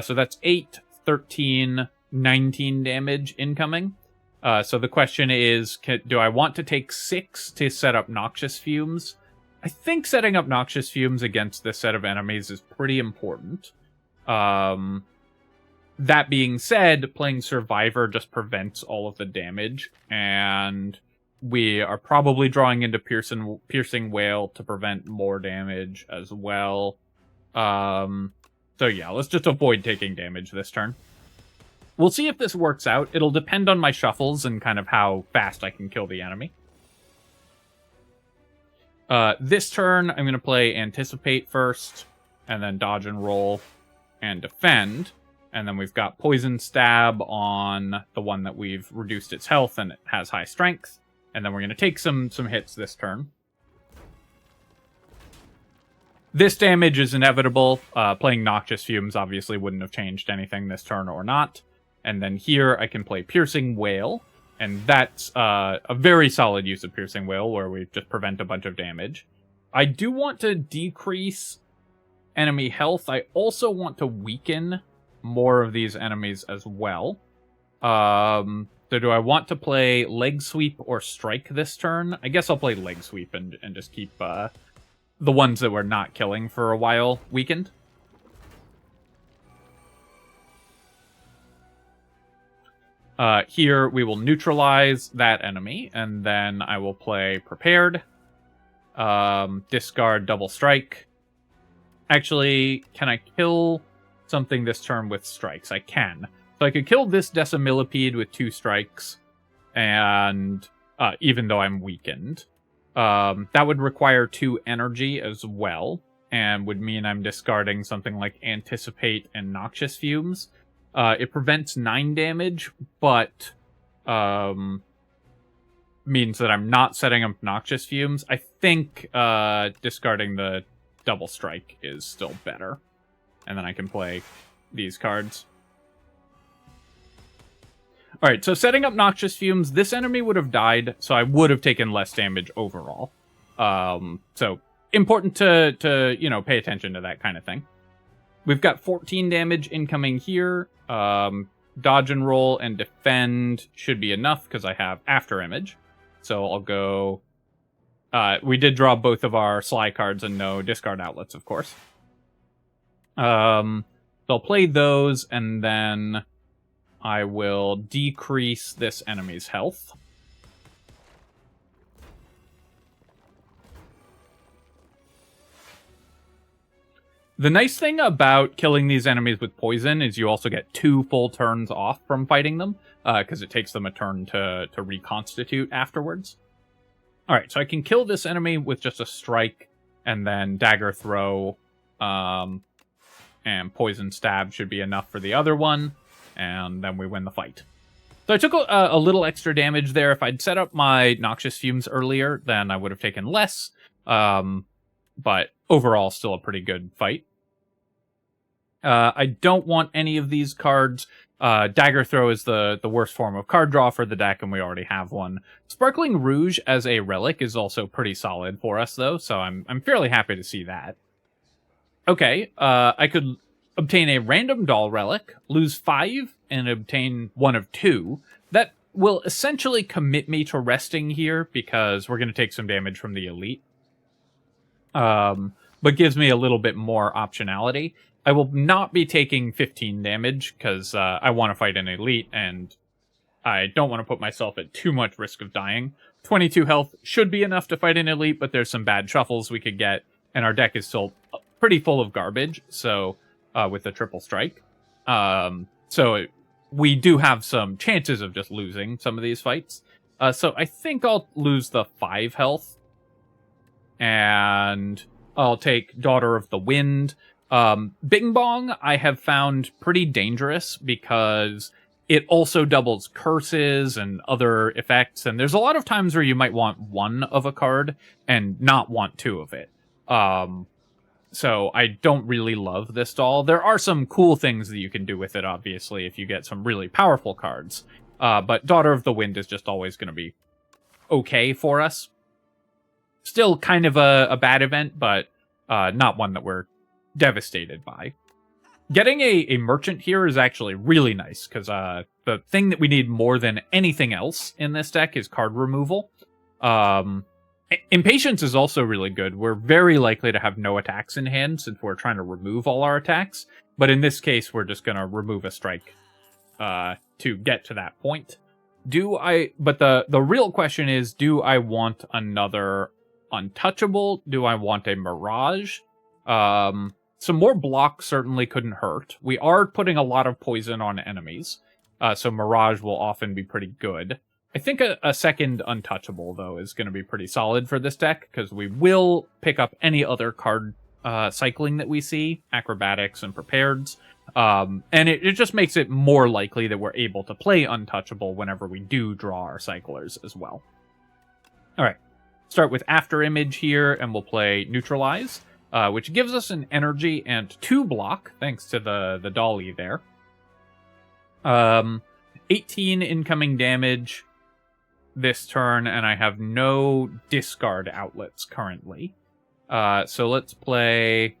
So that's 8, 13, 19 damage incoming. So the question is, do I want to take 6 to set up Noxious Fumes? I think setting up Noxious Fumes against this set of enemies is pretty important. That being said, playing Survivor just prevents all of the damage, and we are probably drawing into Piercing Wail to prevent more damage as well. So yeah, let's just avoid taking damage this turn. We'll see if this works out. It'll depend on my shuffles and kind of how fast I can kill the enemy. This turn, I'm going to play Anticipate first, and then Dodge and Roll, and Defend. And then we've got Poison Stab on the one that we've reduced its health and it has high strength. And then we're going to take some hits this turn. This damage is inevitable. Playing Noxious Fumes obviously wouldn't have changed anything this turn or not. And then here I can play Piercing Wail. And that's a very solid use of Piercing Wail, where we just prevent a bunch of damage. I do want to decrease enemy health. I also want to weaken more of these enemies as well. So do I want to play Leg Sweep or Strike this turn? I guess I'll play Leg Sweep and just keep the ones that we're not killing for a while weakened. Here we will neutralize that enemy, and then I will play Prepared. Discard Double Strike. Actually, can I kill something this turn with strikes? I can. So I could kill this Decimillipede with 2 strikes, and even though I'm weakened. That would require 2 energy as well, and would mean I'm discarding something like Anticipate and Noxious Fumes. It prevents 9 damage, but means that I'm not setting up Noxious Fumes. I think discarding the Double Strike is still better. And then I can play these cards. Alright, so setting up Noxious Fumes, this enemy would have died, so I would have taken less damage overall. So important to pay attention to that kind of thing. We've got 14 damage incoming here. Dodge and Roll and Defend should be enough because I have After Image. So I'll go... we did draw both of our Sly cards and no discard outlets, of course. So I'll play those, and then I will decrease this enemy's health. The nice thing about killing these enemies with poison is you also get 2 full turns off from fighting them, because it takes them a turn to reconstitute afterwards. Alright, so I can kill this enemy with just a strike, and then Dagger Throw, and Poison Stab should be enough for the other one, and then we win the fight. So I took a little extra damage there. If I'd set up my Noxious Fumes earlier, then I would have taken less, but overall still a pretty good fight. I don't want any of these cards. Dagger Throw is the worst form of card draw for the deck, and we already have one. Sparkling Rouge as a relic is also pretty solid for us, though, so I'm fairly happy to see that. Okay, I could obtain a random doll relic, lose 5, and obtain one of 2. That will essentially commit me to resting here because we're going to take some damage from the elite. But gives me a little bit more optionality. I will not be taking 15 damage because I want to fight an elite and I don't want to put myself at too much risk of dying. 22 health should be enough to fight an elite, but there's some bad shuffles we could get, and our deck is still pretty full of garbage, so with the triple strike. We do have some chances of just losing some of these fights. So I think I'll lose the 5 health, and I'll take Daughter of the Wind. Bing Bong I have found pretty dangerous because it also doubles curses and other effects, and there's a lot of times where you might want 1 of a card and not want 2 of it. So I don't really love this doll. There are some cool things that you can do with it, obviously, if you get some really powerful cards. But Daughter of the Wind is just always going to be okay for us. Still kind of a bad event, but not one that we're devastated by. Getting a merchant here is actually really nice, because the thing that we need more than anything else in this deck is card removal. Impatience is also really good. We're very likely to have no attacks in hand since we're trying to remove all our attacks. But in this case, we're just going to remove a strike to get to that point. But the real question is, do I want another Untouchable? Do I want a Mirage? Some more block certainly couldn't hurt. We are putting a lot of poison on enemies, so Mirage will often be pretty good. I think a second Untouchable, though, is going to be pretty solid for this deck, because we will pick up any other card cycling that we see, Acrobatics and Prepareds, and it just makes it more likely that we're able to play Untouchable whenever we do draw our cyclers as well. Alright, start with After Image here, and we'll play Neutralize, which gives us an energy and 2 block, thanks to the dolly there. 18 incoming damage this turn, and I have no discard outlets currently. So let's play...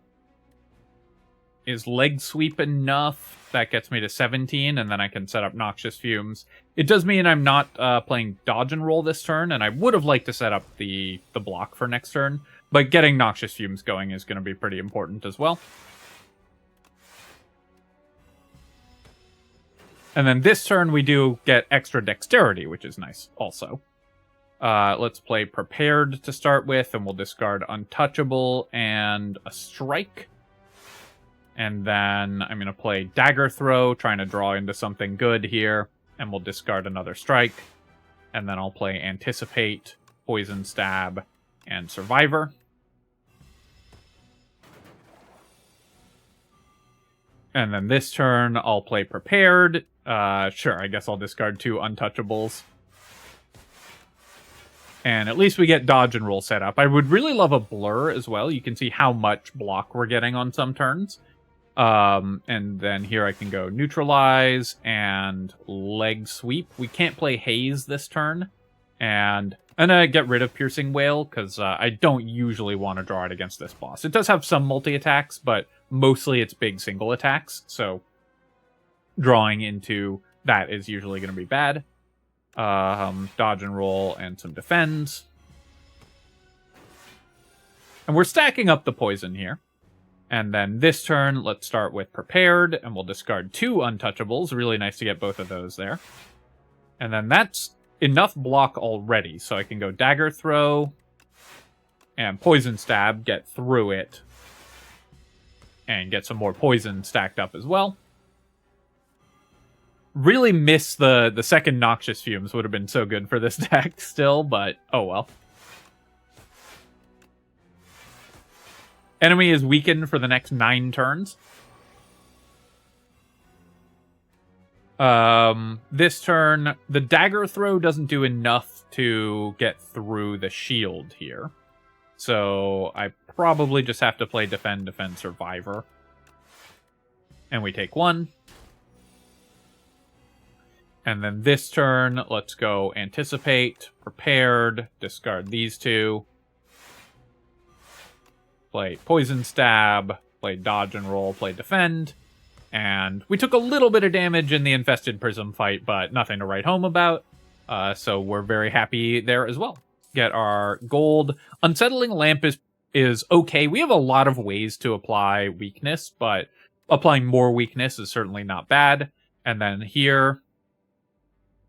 Is Leg Sweep enough? That gets me to 17, and then I can set up Noxious Fumes. It does mean I'm not playing Dodge and Roll this turn, and I would have liked to set up the block for next turn, but getting Noxious Fumes going is going to be pretty important as well. And then this turn we do get extra dexterity, which is nice also. Let's play Prepared to start with, and we'll discard Untouchable and a Strike. And then I'm going to play Dagger Throw, trying to draw into something good here, and we'll discard another Strike. And then I'll play Anticipate, Poison Stab, and Survivor. And then this turn I'll play Prepared. Sure, I guess I'll discard 2 Untouchables. And at least we get Dodge and Roll set up. I would really love a Blur as well. You can see how much block we're getting on some turns. And then here I can go Neutralize and Leg Sweep. We can't play Haze this turn. And get rid of Piercing Wail, because I don't usually want to draw it against this boss. It does have some multi-attacks, but mostly it's big single attacks, so drawing into that is usually going to be bad. Dodge and Roll and some Defends. And we're stacking up the poison here. And then this turn, let's start with Prepared, and we'll discard 2 Untouchables. Really nice to get both of those there. And then that's enough block already, so I can go Dagger Throw and Poison Stab, get through it, and get some more poison stacked up as well. Really miss the second Noxious Fumes, would have been so good for this deck still, but oh well. Enemy is weakened for the next 9 turns. This turn, the Dagger Throw doesn't do enough to get through the shield here. So I probably just have to play Defend, Defend, Survivor. And we take 1. And then this turn, let's go Anticipate, Prepared, discard these 2. Play Poison Stab, play Dodge and Roll, play Defend. And we took a little bit of damage in the Infested Prism fight, but nothing to write home about. So we're very happy there as well. Get our gold. Unsettling Lamp is okay. We have a lot of ways to apply weakness, but applying more weakness is certainly not bad. And then here,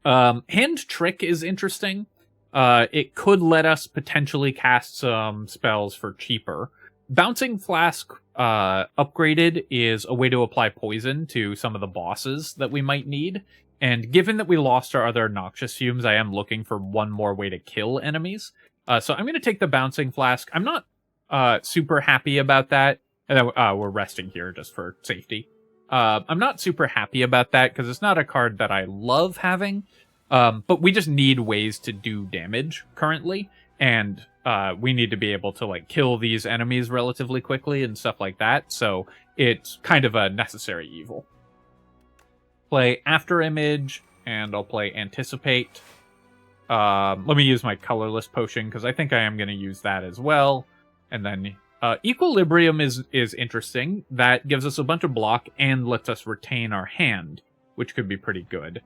Hand Trick is interesting. It could let us potentially cast some spells for cheaper. Bouncing Flask upgraded is a way to apply poison to some of the bosses that we might need. And given that we lost our other Noxious Fumes, I am looking for one more way to kill enemies. So I'm going to take the Bouncing Flask. I'm not super happy about that. And then we're resting here just for safety. I'm not super happy about that because it's not a card that I love having. But we just need ways to do damage currently. And we need to be able to like kill these enemies relatively quickly and stuff like that. So it's kind of a necessary evil. Play After Image, and I'll play Anticipate. Let me use my colorless potion, because I think I am going to use that as well. And then Equilibrium is interesting. That gives us a bunch of block and lets us retain our hand, which could be pretty good.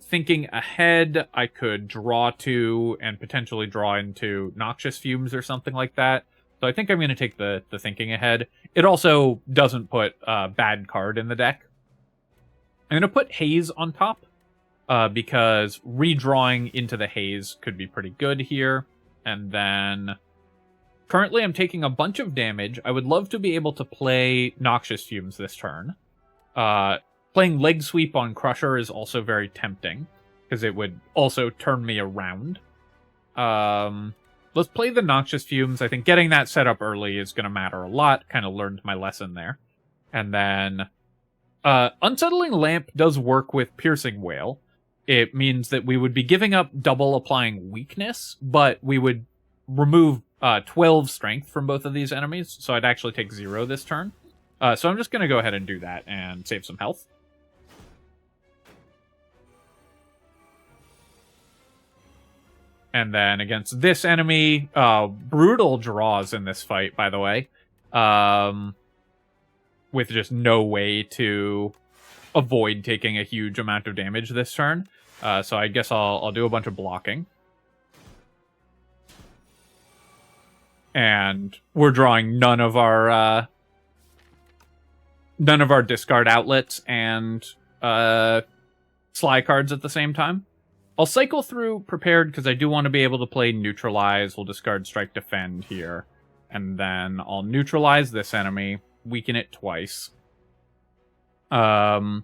Thinking ahead, I could draw to and potentially draw into Noxious Fumes or something like that. So I think I'm going to take the Thinking Ahead. It also doesn't put a bad card in the deck. I'm going to put Haze on top, because redrawing into the Haze could be pretty good here. And then currently I'm taking a bunch of damage. I would love to be able to play Noxious Fumes this turn. Playing Leg Sweep on Crusher is also very tempting, because it would also turn me around. Let's play the Noxious Fumes. I think getting that set up early is going to matter a lot. Kind of learned my lesson there. And then Unsettling Lamp does work with Piercing Wail. It means that we would be giving up double applying weakness, but we would remove 12 strength from both of these enemies, so I'd actually take 0 this turn. So I'm just going to go ahead and do that and save some health. And then against this enemy, brutal draws in this fight, by the way. With just no way to avoid taking a huge amount of damage this turn. So I guess I'll do a bunch of blocking. And we're drawing none of our discard outlets and Sly cards at the same time. I'll cycle through Prepared because I do want to be able to play Neutralize. We'll discard Strike Defend here. And then I'll neutralize this enemy, weaken it twice. I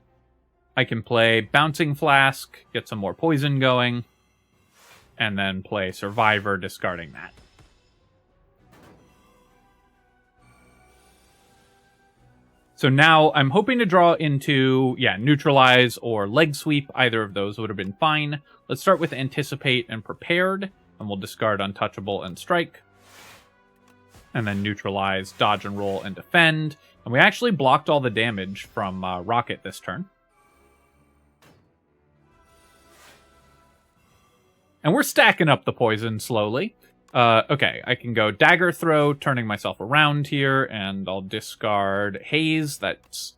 can play Bouncing Flask, get some more poison going, and then play Survivor, discarding that. So now I'm hoping to draw into, Neutralize or Leg Sweep. Either of those would have been fine. Let's start with Anticipate and Prepared, and we'll discard Untouchable and Strike. And then Neutralize, Dodge and Roll, and Defend. And we actually blocked all the damage from Rocket this turn. And we're stacking up the poison slowly. Okay, I can go Dagger Throw, turning myself around here, and I'll discard Haze. That's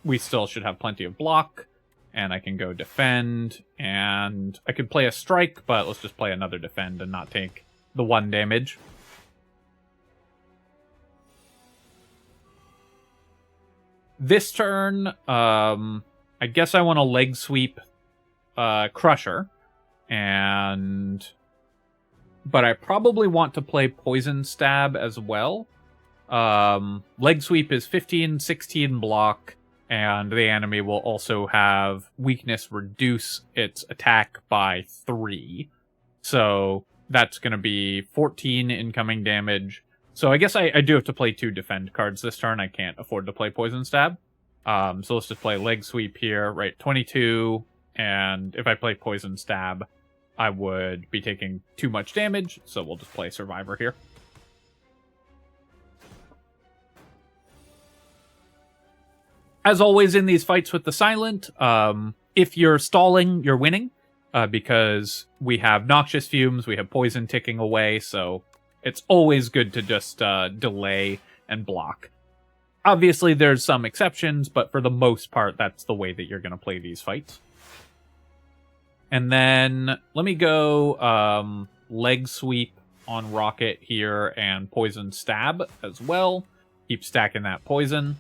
we still should have plenty of block. And I can go Defend, and I could play a Strike, but let's just play another Defend and not take the 1 damage. This turn, I guess I want to Leg Sweep Crusher, but I probably want to play Poison Stab as well. Leg Sweep is 15, 16 block, and the enemy will also have weakness reduce its attack by 3. So that's going to be 14 incoming damage. So I guess I do have to play 2 defend cards this turn. I can't afford to play Poison Stab. So let's just play Leg Sweep here, right? 22, and if I play Poison Stab, I would be taking too much damage, so we'll just play Survivor here. As always in these fights with the Silent, if you're stalling, you're winning, because we have Noxious Fumes, we have Poison ticking away, so it's always good to just delay and block. Obviously, there's some exceptions, but for the most part, that's the way that you're going to play these fights. And then let me go leg sweep on Rocket here and poison stab as well. Keep stacking that poison.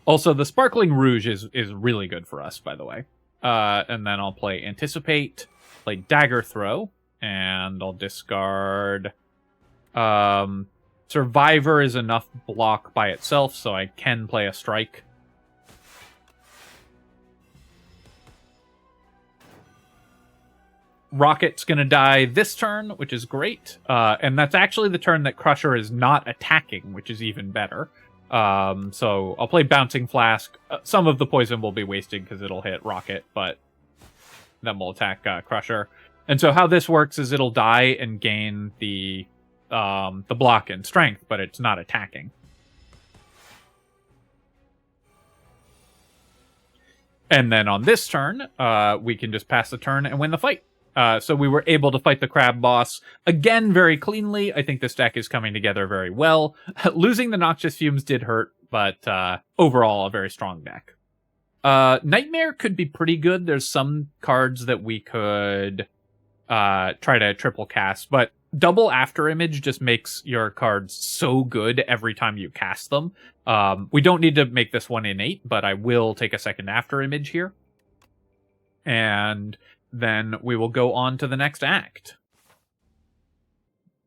Also, the Sparkling Rouge is really good for us, by the way. And then I'll play Anticipate, play Dagger Throw, and I'll discard... Survivor is enough block by itself, so I can play a Strike. Rocket's going to die this turn, which is great. And that's actually the turn that Crusher is not attacking, which is even better. So I'll play Bouncing Flask. Some of the poison will be wasted because it'll hit Rocket, but then we'll attack Crusher. And so how this works is it'll die and gain the block and strength, but it's not attacking. And then on this turn, we can just pass the turn and win the fight. So we were able to fight the Crab Boss, again, very cleanly. I think this deck is coming together very well. Losing the Noxious Fumes did hurt, but overall, a very strong deck. Nightmare could be pretty good. There's some cards that we could try to triple cast, but double After Image just makes your cards so good every time you cast them. We don't need to make this one innate, but I will take a second After Image here. And then we will go on to the next act.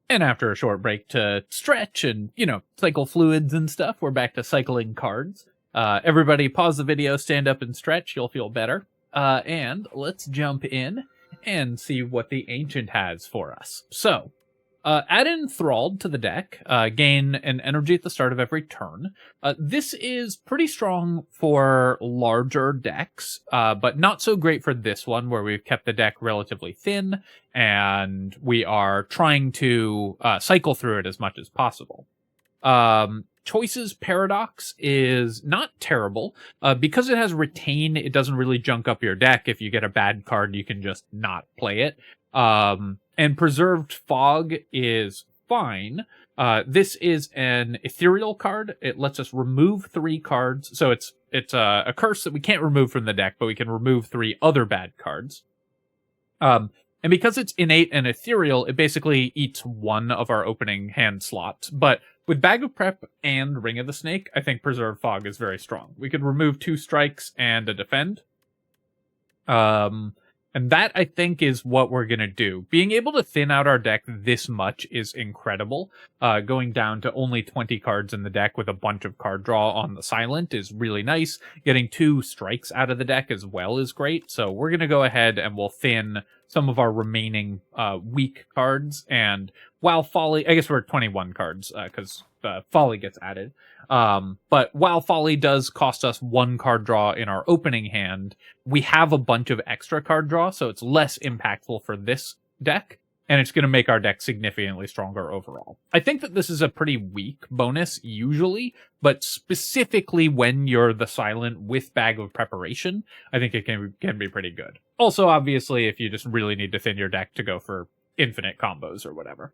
And after a short break to stretch and, cycle fluids and stuff, we're back to cycling cards. Everybody pause the video, stand up and stretch. You'll feel better. And let's jump in and see what the Ancient has for us. So, add Enthralled to the deck, gain an energy at the start of every turn. This is pretty strong for larger decks, but not so great for this one, where we've kept the deck relatively thin, and we are trying to cycle through it as much as possible. Choices Paradox is not terrible. Because it has Retain, it doesn't really junk up your deck. If you get a bad card, you can just not play it. And Preserved Fog is fine. This is an ethereal card. It lets us remove 3 cards. So it's a curse that we can't remove from the deck, but we can remove 3 other bad cards. And because it's innate and ethereal, it basically eats 1 of our opening hand slots. But with Bag of Prep and Ring of the Snake, I think Preserved Fog is very strong. We could remove 2 strikes and a defend. And that, I think, is what we're going to do. Being able to thin out our deck this much is incredible. Going down to only 20 cards in the deck with a bunch of card draw on the Silent is really nice. Getting 2 strikes out of the deck as well is great. So we're going to go ahead and we'll thin some of our remaining weak cards. And while Folly... I guess we're 21 cards, because Folly gets added. But while Folly does cost us 1 card draw in our opening hand, we have a bunch of extra card draw, so it's less impactful for this deck, and it's going to make our deck significantly stronger overall. I think that this is a pretty weak bonus, usually, but specifically when you're the Silent with Bag of Preparation, I think it can be pretty good. Also, obviously, if you just really need to thin your deck to go for infinite combos or whatever.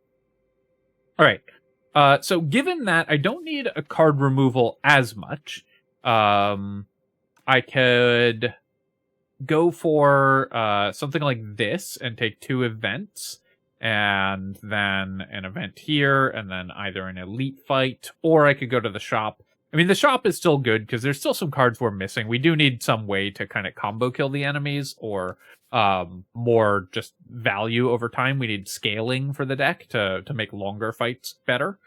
Alright. So given that I don't need a card removal as much, I could go for something like this and take 2 events, and then an event here, and then either an elite fight, or I could go to the shop. I mean, the shop is still good because there's still some cards we're missing. We do need some way to kind of combo kill the enemies, or more just value over time. We need scaling for the deck to make longer fights better.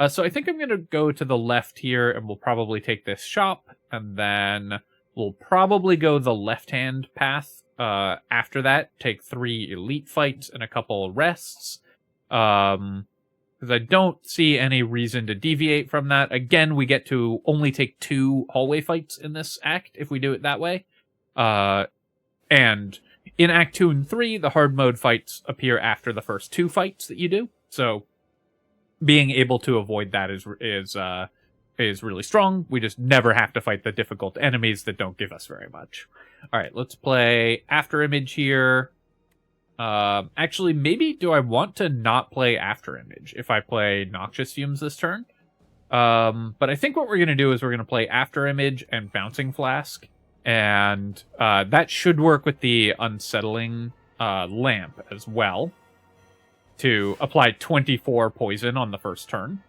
So I think I'm going to go to the left here, and we'll probably take this shop, and then we'll probably go the left-hand path. After that, take 3 elite fights and a couple rests. Because I don't see any reason to deviate from that. Again, we get to only take 2 hallway fights in this act if we do it that way. And in Act 2 and 3, the hard mode fights appear after the first 2 fights that you do. So being able to avoid that is really strong. We just never have to fight the difficult enemies that don't give us very much. All right, let's play After Image here. Actually, maybe do I want to not play After Image if I play Noxious Fumes this turn? But I think what we're going to do is we're going to play After Image and Bouncing Flask, And that should work with the unsettling lamp as well, to apply 24 poison on the first turn.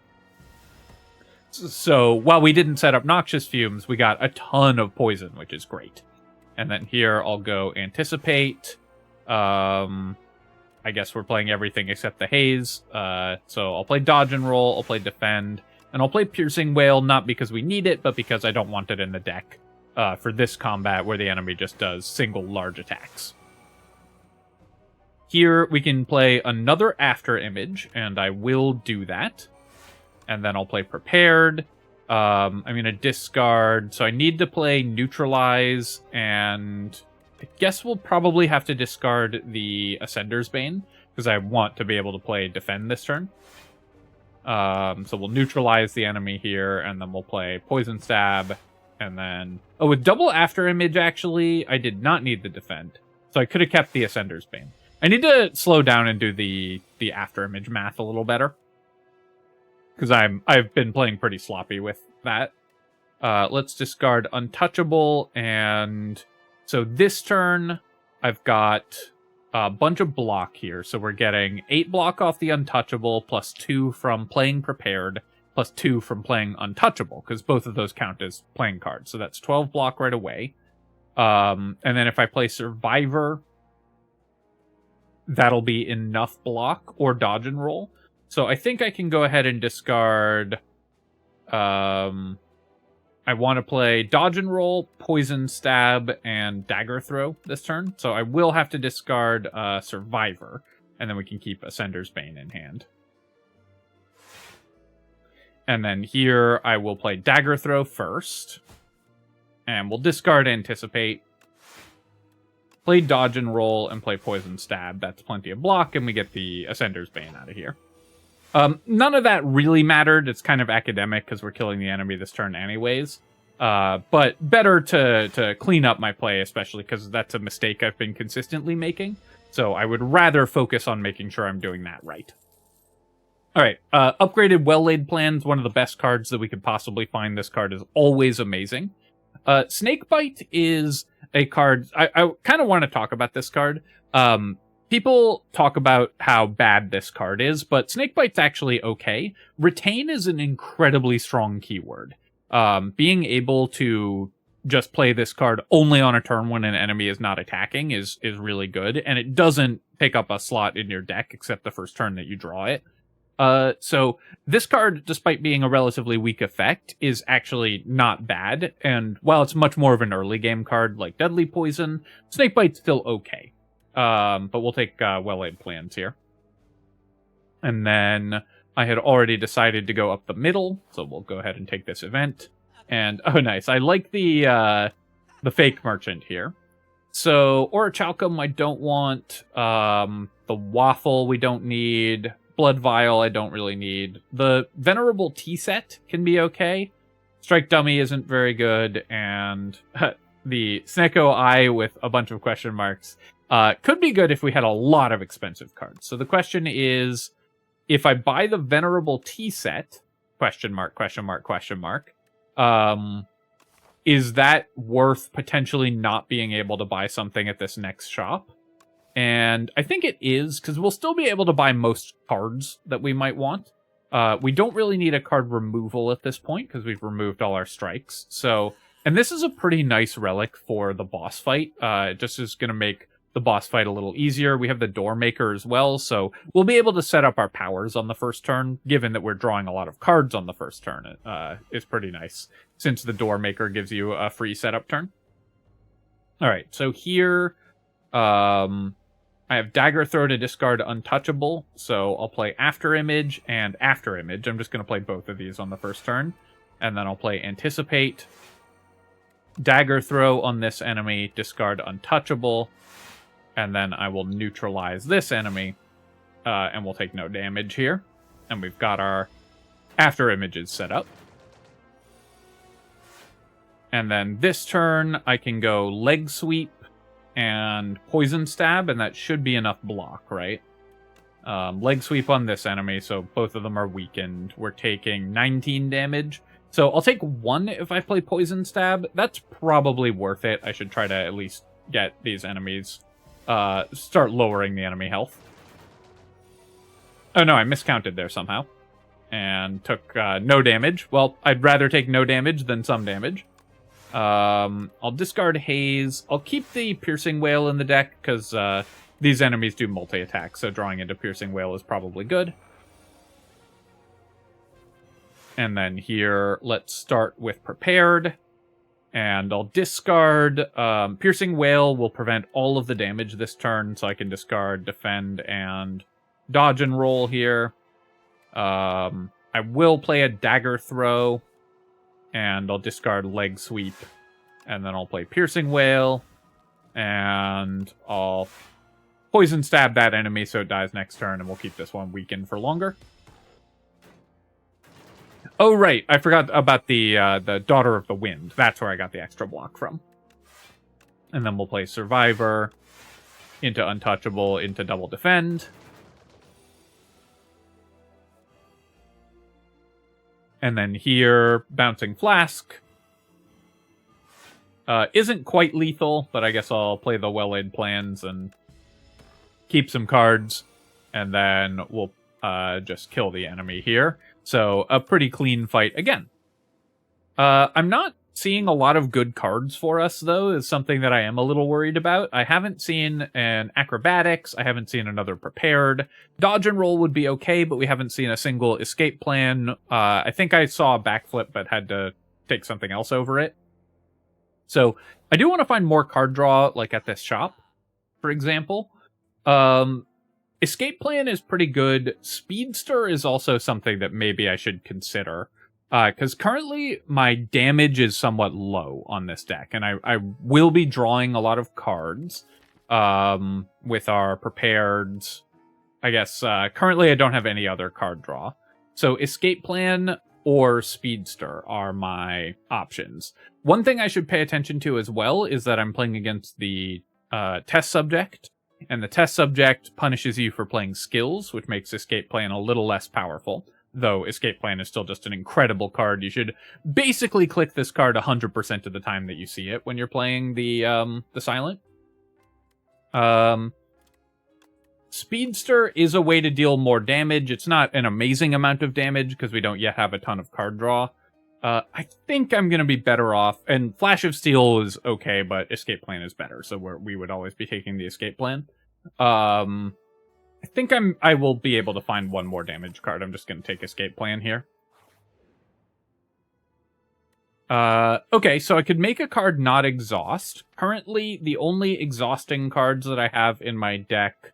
So while we didn't set up Noxious Fumes, we got a ton of poison, which is great. And then here I'll go Anticipate. I guess we're playing everything except the Haze. So I'll play Dodge and Roll, I'll play Defend, and I'll play Piercing Wail, not because we need it, but because I don't want it in the deck for this combat where the enemy just does single large attacks. Here we can play another After Image, and I will do that. And then I'll play Prepared. I'm going to discard, so I need to play Neutralize, and I guess we'll probably have to discard the Ascender's Bane, because I want to be able to play Defend this turn. So we'll neutralize the enemy here, and then we'll play Poison Stab, and then... Oh, with double After Image, actually, I did not need the Defend. So I could have kept the Ascender's Bane. I need to slow down and do the After Image math a little better, because I've been playing pretty sloppy with that. Let's discard Untouchable, and so this turn I've got a bunch of block here. So we're getting 8 block off the Untouchable, plus 2 from playing Prepared, plus 2 from playing Untouchable, because both of those count as playing cards. So that's 12 block right away. And then if I play Survivor, that'll be enough block, or Dodge and Roll. So I think I can go ahead and discard... I want to play Dodge and Roll, Poison Stab, and Dagger Throw this turn. So I will have to discard Survivor, and then we can keep Ascender's Bane in hand. And then here I will play Dagger Throw first, and we'll discard Anticipate, play Dodge and Roll, and play Poison Stab. That's plenty of block, and we get the Ascender's Bane out of here. None of that really mattered. It's kind of academic because we're killing the enemy this turn anyways. But better to clean up my play, especially because that's a mistake I've been consistently making. So I would rather focus on making sure I'm doing that right. Alright, upgraded Well-Laid Plans, one of the best cards that we could possibly find. This card is always amazing. Snakebite is a card... I kind of want to talk about this card. People talk about how bad this card is, but Snakebite's actually okay. Retain is an incredibly strong keyword. Being able to just play this card only on a turn when an enemy is not attacking is really good, and it doesn't take up a slot in your deck except the first turn that you draw it. So this card, despite being a relatively weak effect, is actually not bad, and while it's much more of an early game card like Deadly Poison, Snakebite's still okay. But we'll take Well-Laid Plans here. And then I had already decided to go up the middle, so we'll go ahead and take this event. And, oh nice, I like the Fake Merchant here. So, Orichalcum I don't want, the Waffle we don't need, Blood Vial I don't really need. The Venerable Tea-Set can be okay. Strike Dummy isn't very good, and the Snecko Eye with a bunch of question marks could be good if we had a lot of expensive cards. So the question is, if I buy the Venerable Tea-Set, question mark, question mark, question mark, is that worth potentially not being able to buy something at this next shop? And I think it is, because we'll still be able to buy most cards that we might want. We don't really need a card removal at this point, because we've removed all our strikes. So, and this is a pretty nice relic for the boss fight. It just is going to make the boss fight a little easier. We have the Door Maker as well, so we'll be able to set up our powers on the first turn, given that we're drawing a lot of cards on the first turn. It's pretty nice, since the Door Maker gives you a free setup turn. Alright, so here, I have Dagger Throw to discard Untouchable, so I'll play After Image and After Image. I'm just going to play both of these on the first turn, and then I'll play Anticipate, Dagger Throw on this enemy, discard Untouchable, and then I will neutralize this enemy, and we'll take no damage here. And we've got our After Images set up. And then this turn, I can go Leg Sweep and Poison Stab, and that should be enough block, right? Leg Sweep on this enemy, so both of them are weakened. We're taking 19 damage. So I'll take 1 if I play Poison Stab. That's probably worth it. I should try to at least get these enemies, start lowering the enemy health. Oh no, I miscounted there somehow. And took no damage. Well, I'd rather take no damage than some damage. I'll discard Haze. I'll keep the Piercing Wail in the deck, because these enemies do multi-attack, so drawing into Piercing Wail is probably good. And then here, let's start with Prepared. And I'll discard... Piercing Wail will prevent all of the damage this turn, so I can discard Defend and Dodge and Roll here. I will play a Dagger Throw, and I'll discard Leg Sweep, and then I'll play Piercing Wail, and I'll Poison Stab that enemy so it dies next turn, and we'll keep this one weakened for longer. Oh, right, I forgot about the Daughter of the Wind. That's where I got the extra block from. And then we'll play Survivor, into Untouchable, into Double Defend. And then here, Bouncing Flask. Isn't quite lethal, but I guess I'll play the Well-Laid Plans and keep some cards. And then we'll just kill the enemy here. So, a pretty clean fight again. I'm not seeing a lot of good cards for us, though, is something that I am a little worried about. I haven't seen an Acrobatics. I haven't seen another Prepared. Dodge and Roll would be okay, but we haven't seen a single Escape Plan. I think I saw a Backflip, but had to take something else over it. So, I do want to find more card draw, like at this shop, for example. Escape Plan is pretty good. Speedster is also something that maybe I should consider. Because currently, my damage is somewhat low on this deck, and I will be drawing a lot of cards with our Prepareds. I guess, currently I don't have any other card draw. So Escape Plan or Speedster are my options. One thing I should pay attention to as well is that I'm playing against the test subject, and the test subject punishes you for playing skills, which makes Escape Plan a little less powerful. Though Escape Plan is still just an incredible card. You should basically click this card 100% of the time that you see it when you're playing the Silent. Speedster is a way to deal more damage. It's not an amazing amount of damage because we don't yet have a ton of card draw. I think I'm going to be better off. And Flash of Steel is okay, but Escape Plan is better. So we would always be taking the Escape Plan. I think I will be able to find one more damage card. I'm just going to take Escape Plan here. Okay, so I could make a card not exhaust. Currently, the only exhausting cards that I have in my deck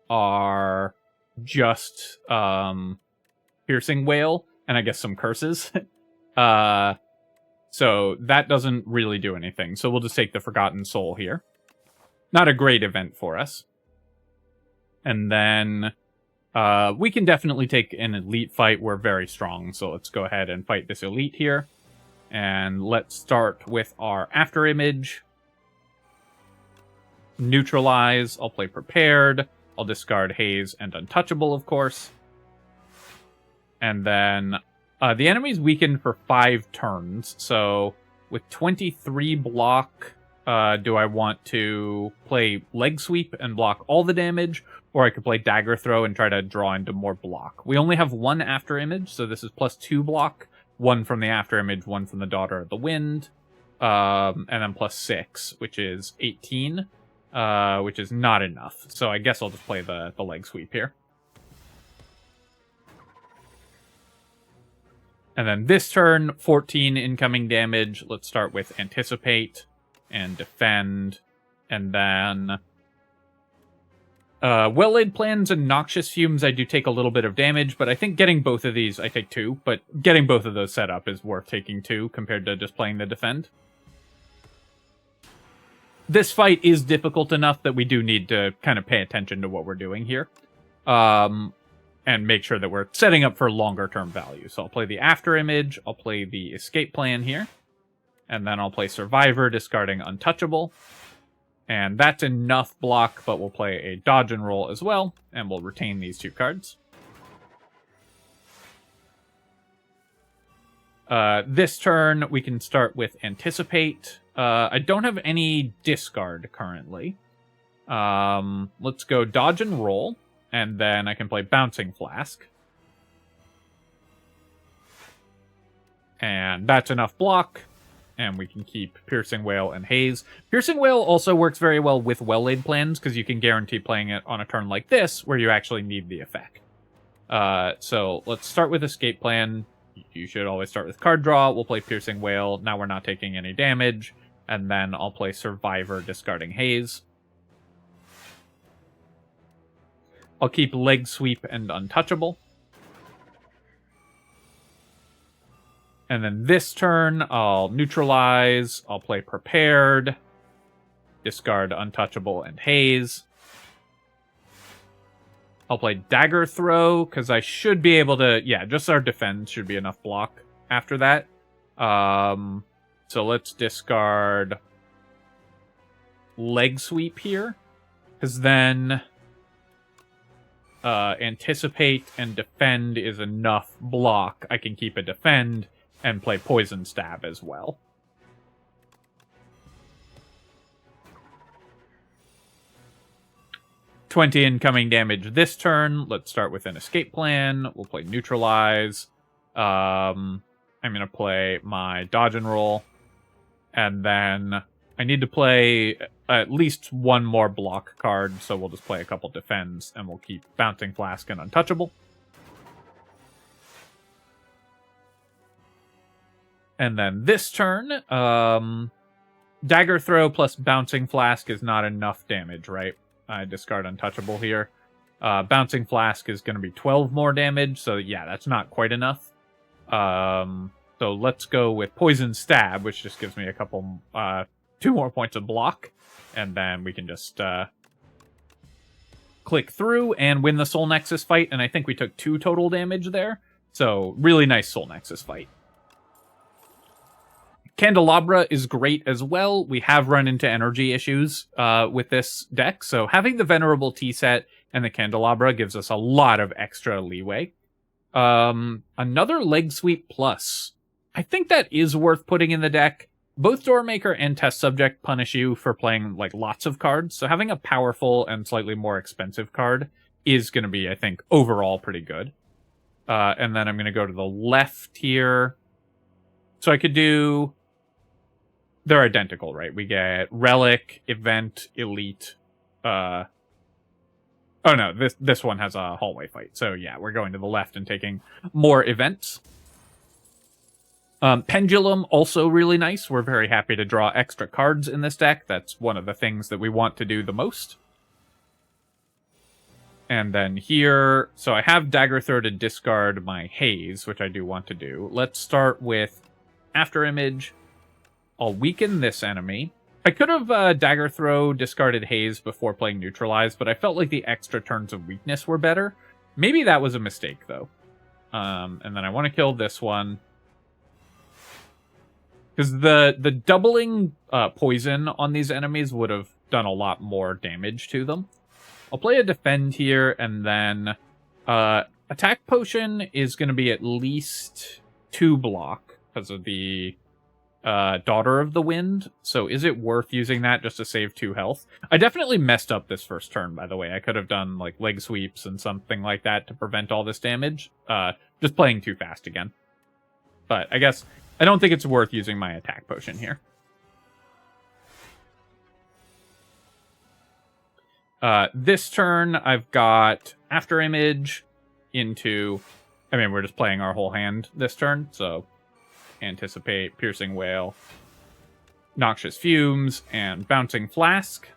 are just Piercing Wail, and I guess some curses. So that doesn't really do anything. So we'll just take the Forgotten Soul here. Not a great event for us. And then we can definitely take an elite fight. We're very strong, so let's go ahead and fight this elite here. And let's start with our Afterimage. Neutralize. I'll play Prepared. I'll discard Haze and Untouchable, of course. And then the enemy's weakened for 5 turns. So with 23 block, do I want to play Leg Sweep and block all the damage? Or I could play Dagger Throw and try to draw into more block. We only have 1 Afterimage, so this is +2 block. 1 from the Afterimage, 1 from the Daughter of the Wind. And then +6, which is 18. Which is not enough. So I guess I'll just play the Leg Sweep here. And then this turn, 14 incoming damage. Let's start with Anticipate and Defend. And then Well-Laid Plans and Noxious Fumes, I do take a little bit of damage, but I think getting both of these, I take 2, but getting both of those set up is worth taking 2 compared to just playing the Defend. This fight is difficult enough that we do need to kind of pay attention to what we're doing here. And make sure that we're setting up for longer term value. So I'll play the Afterimage, I'll play the Escape Plan here, and then I'll play Survivor, discarding Untouchable. And that's enough block, but we'll play a Dodge and Roll as well, and we'll retain these 2 cards. This turn, we can start with Anticipate. I don't have any discard currently. Let's go Dodge and Roll, and then I can play Bouncing Flask. And that's enough block, and we can keep Piercing Wail and Haze. Piercing Wail also works very well with Well-Laid Plans, because you can guarantee playing it on a turn like this, where you actually need the effect. So let's start with Escape Plan. You should always start with card draw. We'll play Piercing Wail. Now we're not taking any damage. And then I'll play Survivor, discarding Haze. I'll keep Leg Sweep and Untouchable. And then this turn, I'll Neutralize. I'll play Prepared. Discard Untouchable and Haze. I'll play Dagger Throw, because I should be able to... Yeah, just our defense should be enough block after that. So let's discard Leg Sweep here, because then Anticipate and Defend is enough block. I can keep a Defend and play Poison Stab as well. $20 incoming damage this turn. Let's start with an Escape Plan. We'll play Neutralize. I'm going to play my Dodge and Roll. And then I need to play at least one more block card, so we'll just play a couple Defends, and we'll keep Bouncing Flask and Untouchable. And then this turn, Dagger Throw plus Bouncing Flask is not enough damage, right? I discard Untouchable here. Bouncing Flask is going to be 12 more damage, so yeah, that's not quite enough. So let's go with Poison Stab, which just gives me a couple, 2 more points of block, and then we can just click through and win the Soul Nexus fight, and I think we took 2 total damage there, so really nice Soul Nexus fight. Candelabra is great as well. We have run into energy issues with this deck, so having the Venerable Tea set and the Candelabra gives us a lot of extra leeway. Another Leg Sweep Plus. I think that is worth putting in the deck. Both Doormaker and Test Subject punish you for playing like lots of cards, so having a powerful and slightly more expensive card is going to be, I think, overall pretty good. And then I'm going to go to the left here. So I could do... They're identical, right? We get Relic, Event, Elite. Oh no, this one has a hallway fight. So yeah, we're going to the left and taking more events. Pendulum, also really nice. We're very happy to draw extra cards in this deck. That's one of the things that we want to do the most. And then here, so I have Dagger Throw to discard my Haze, which I do want to do. Let's start with Afterimage. I'll weaken this enemy. I could have Dagger Throw discarded Haze before playing Neutralize, but I felt like the extra turns of weakness were better. Maybe that was a mistake, though. And then I want to kill this one. Because the doubling poison on these enemies would have done a lot more damage to them. I'll play a Defend here, and then Attack Potion is going to be at least 2 block because of the Daughter of the Wind. So is it worth using that just to save 2 health? I definitely messed up this first turn, by the way. I could have done like leg sweeps and something like that to prevent all this damage. Just playing too fast again. But I guess I don't think it's worth using my Attack Potion here. This turn, I've got Afterimage into... I mean, we're just playing our whole hand this turn, so... Anticipate, Piercing Wail, Noxious Fumes, and Bouncing Flask.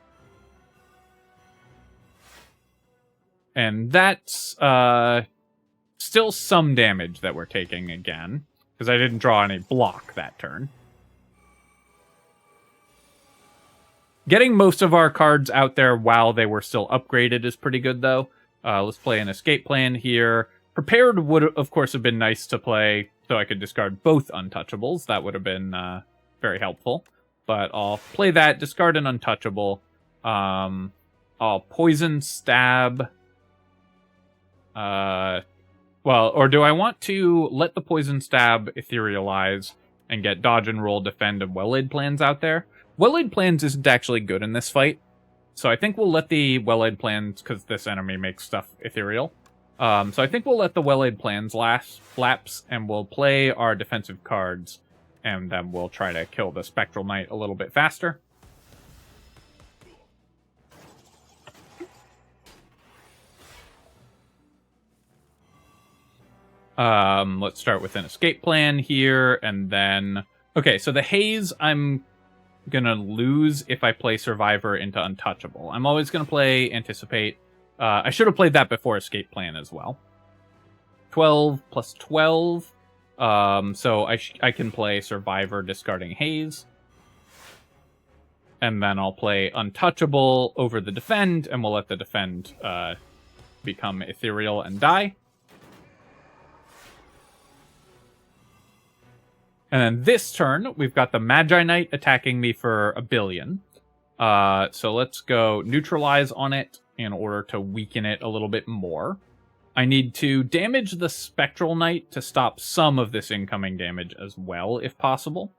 And that's still some damage that we're taking again, because I didn't draw any block that turn. Getting most of our cards out there while they were still upgraded is pretty good, though. Let's play an Escape Plan here. Prepared would, of course, have been nice to play, so I could discard both Untouchables. That would have been very helpful. But I'll play that, discard an Untouchable. I'll Poison Stab. I'll Well, or do I want to let the Poison Stab etherealize and get dodge and roll, defend, and well-laid plans out there? Well-laid plans isn't actually good in this fight, so I think we'll let the well-laid plans, because this enemy makes stuff ethereal. So I think we'll let the well-laid plans lapse, and we'll play our defensive cards, and then we'll try to kill the Spectral Knight a little bit faster. Let's start with an escape plan here, and then... Okay, so the Haze I'm gonna lose if I play Survivor into Untouchable. I'm always gonna play Anticipate. I should have played that before escape plan as well. 12 plus 12. So I can play Survivor discarding Haze. And then I'll play Untouchable over the Defend, and we'll let the Defend become ethereal and die. And then this turn, we've got the Magi Knight attacking me for 1 billion. So let's go Neutralize on it in order to weaken it a little bit more. I need to damage the Spectral Knight to stop some of this incoming damage as well, if possible.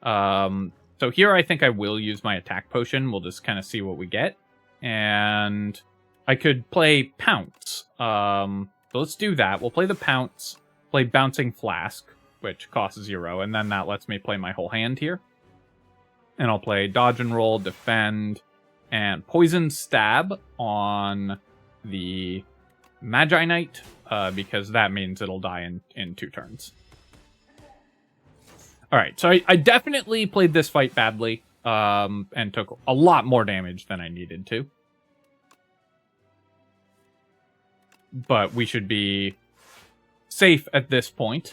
So here I think I will use my attack potion. We'll just kind of see what we get. And I could play Pounce. So let's do that. We'll play the Pounce, play Bouncing Flask, which costs 0, and then that lets me play my whole hand here. And I'll play Dodge and Roll, Defend, and Poison Stab on the Magi Knight, because that means it'll die in 2 turns. Alright, so I definitely played this fight badly, and took a lot more damage than I needed to. But we should be safe at this point.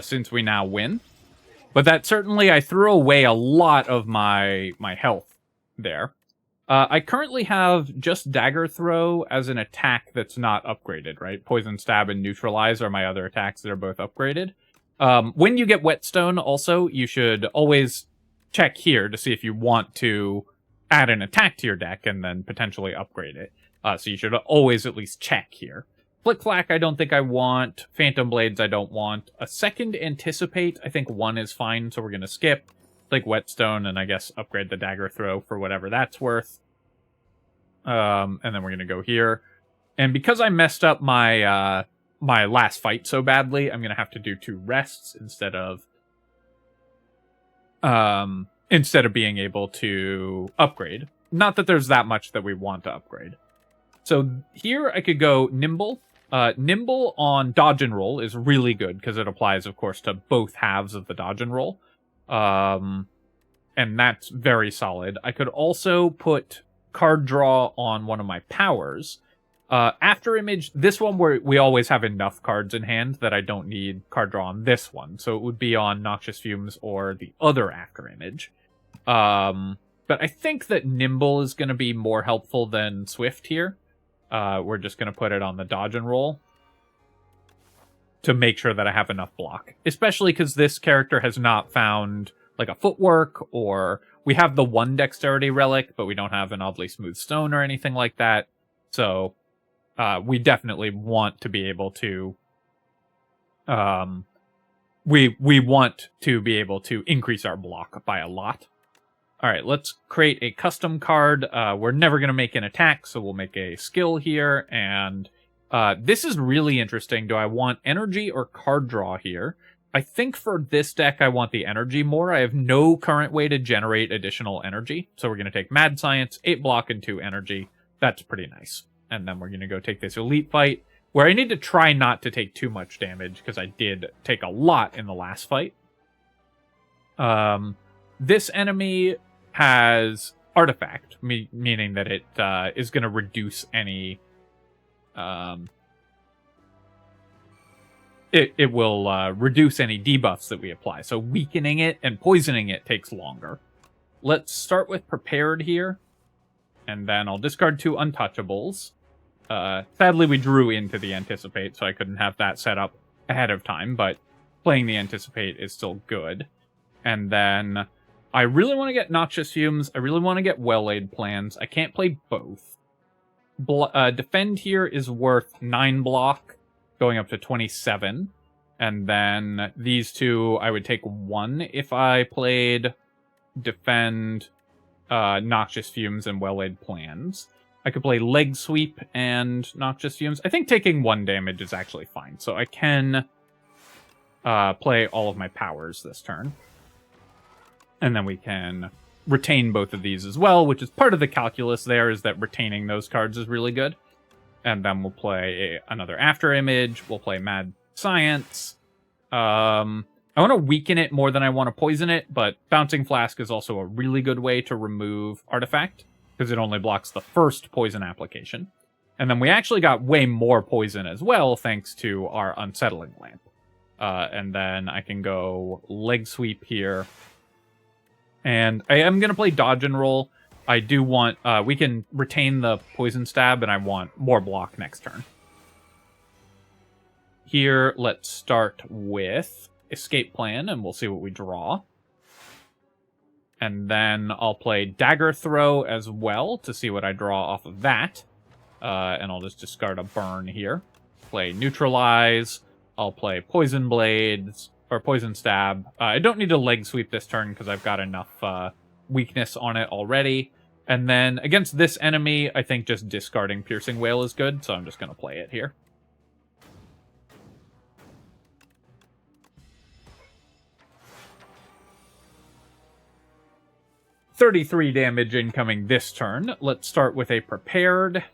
Since we now win. But that certainly, I threw away a lot of my health there. I currently have just Dagger Throw as an attack that's not upgraded, right? Poison Stab and Neutralize are my other attacks that are both upgraded. When you get Whetstone, also, you should always check here to see if you want to add an attack to your deck and then potentially upgrade it. So you should always at least check here. Flick Flack, I don't think I want. Phantom Blades, I don't want. A second Anticipate, I think 1 is fine, so we're going to skip. Like Whetstone, and I guess upgrade the Dagger Throw for whatever that's worth. And then we're going to go here. And because I messed up my my last fight so badly, I'm going to have to do 2 rests instead of being able to upgrade. Not that there's that much that we want to upgrade. So here I could go Nimble. Nimble on Dodge and Roll is really good because it applies, of course, to both halves of the Dodge and Roll. And that's very solid. I could also put Card Draw on one of my powers. After Image, this one where we always have enough cards in hand that I don't need Card Draw on this one. So it would be on Noxious Fumes or the other After Image. But I think that Nimble is going to be more helpful than Swift here. We're just going to put it on the Dodge and Roll to make sure that I have enough block. Especially because this character has not found like a Footwork, or we have the 1 Dexterity Relic, but we don't have an Oddly Smooth Stone or anything like that. So we definitely want to be able to... we want to be able to increase our block by a lot. Alright, let's create a custom card. We're never going to make an attack, so we'll make a skill here. And this is really interesting. Do I want energy or card draw here? I think for this deck, I want the energy more. I have no current way to generate additional energy. So we're going to take Mad Science, 8 block, and 2 energy. That's pretty nice. And then we're going to go take this Elite fight, where I need to try not to take too much damage, because I did take a lot in the last fight. This enemy has Artifact, meaning that it is going to reduce any... It will reduce any debuffs that we apply. So weakening it and poisoning it takes longer. Let's start with Prepared here. And then I'll discard 2 Untouchables. Sadly, we drew into the Anticipate, so I couldn't have that set up ahead of time. But playing the Anticipate is still good. And then I really want to get Noxious Fumes. I really want to get Well-Laid Plans. I can't play both. Defend here is worth 9 block, going up to 27. And then these two, I would take 1 if I played Defend, Noxious Fumes, and Well-Laid Plans. I could play Leg Sweep and Noxious Fumes. I think taking 1 damage is actually fine, so I can play all of my powers this turn. And then we can retain both of these as well, which is part of the calculus there, is that retaining those cards is really good. And then we'll play another After Image. We'll play Mad Science. I want to weaken it more than I want to poison it, but Bouncing Flask is also a really good way to remove Artifact, because it only blocks the first poison application. And then we actually got way more poison as well, thanks to our Unsettling Lamp. And then I can go Leg Sweep here. And I am going to play Dodge and Roll. I do want... we can retain the Poison Stab, and I want more block next turn. Here, let's start with Escape Plan, and we'll see what we draw. And then I'll play Dagger Throw as well to see what I draw off of that. And I'll just discard a burn here. Play Neutralize. I'll play Poison Blades, or Poison Stab. I don't need to Leg Sweep this turn because I've got enough weakness on it already. And then against this enemy, I think just discarding Piercing Wail is good, so I'm just going to play it here. $33 damage incoming this turn. Let's start with a Prepared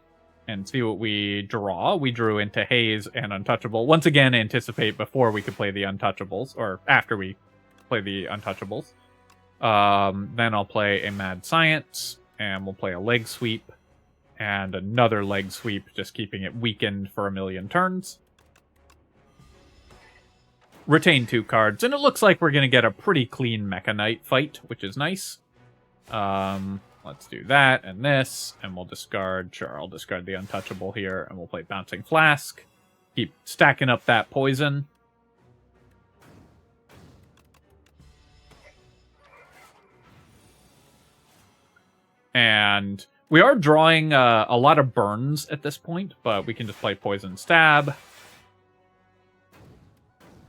and see what we draw. We drew into Haze and Untouchable. Once again, anticipate before we could play the Untouchables, or after we play the Untouchables. Then I'll play a Mad Science, and we'll play a Leg Sweep, and another Leg Sweep, just keeping it weakened for a million turns. Retain 2 cards, and it looks like we're going to get a pretty clean Mecha Knight fight, which is nice. Let's do that and this, and we'll discard, sure, I'll discard the Untouchable here, and we'll play Bouncing Flask. Keep stacking up that poison. And we are drawing a lot of burns at this point, but we can just play Poison Stab.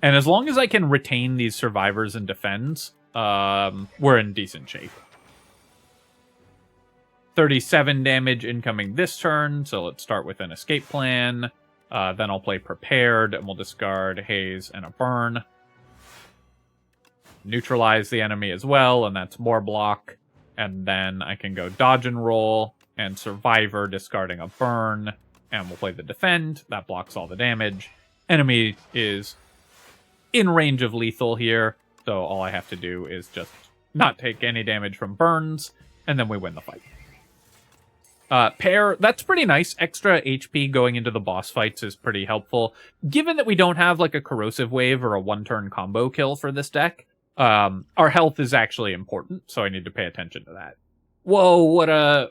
And as long as I can retain these survivors and defends, we're in decent shape. 37 damage incoming this turn, so let's start with an Escape Plan. Then I'll play Prepared, and we'll discard Haze and a Burn. Neutralize the enemy as well, and that's more block. And then I can go Dodge and Roll, and Survivor, discarding a Burn. And we'll play the Defend. That blocks all the damage. Enemy is in range of lethal here, so all I have to do is just not take any damage from burns, and then we win the fight. Pair, that's pretty nice. Extra HP going into the boss fights is pretty helpful. Given that we don't have like a Corrosive Wave or a one-turn combo kill for this deck, our health is actually important, so I need to pay attention to that. Whoa, what a...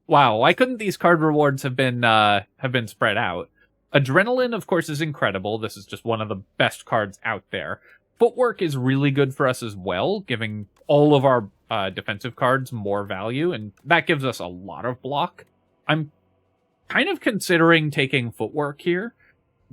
Wow, why couldn't these card rewards have been spread out? Adrenaline, of course, is incredible. This is just one of the best cards out there. Footwork is really good for us as well, giving all of our defensive cards more value, and that gives us a lot of block. I'm kind of considering taking Footwork here.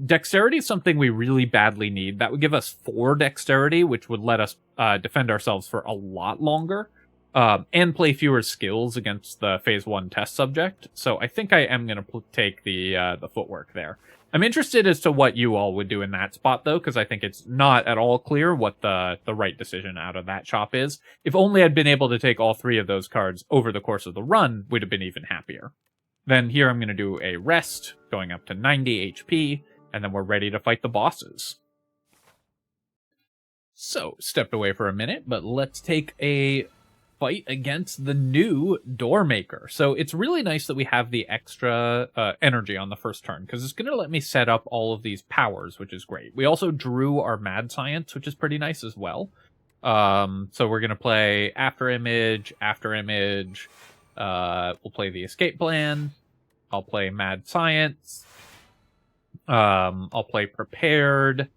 Dexterity is something we really badly need. That would give us 4 Dexterity, which would let us defend ourselves for a lot longer, and play fewer skills against the Phase 1 test subject. So I think I am going to take the Footwork there. I'm interested as to what you all would do in that spot, though, because I think it's not at all clear what the right decision out of that chop is. If only I'd been able to take all 3 of those cards over the course of the run, we'd have been even happier. Then here I'm going to do a Rest, going up to 90 HP, and then we're ready to fight the bosses. So, stepped away for a minute, but let's take a fight against the new Doormaker. So it's really nice that we have the extra energy on the first turn, because it's going to let me set up all of these powers, which is great. We also drew our Mad Science, which is pretty nice as well. So we're going to play After Image. We'll play the Escape Plan. I'll play Mad Science. I'll play Prepared.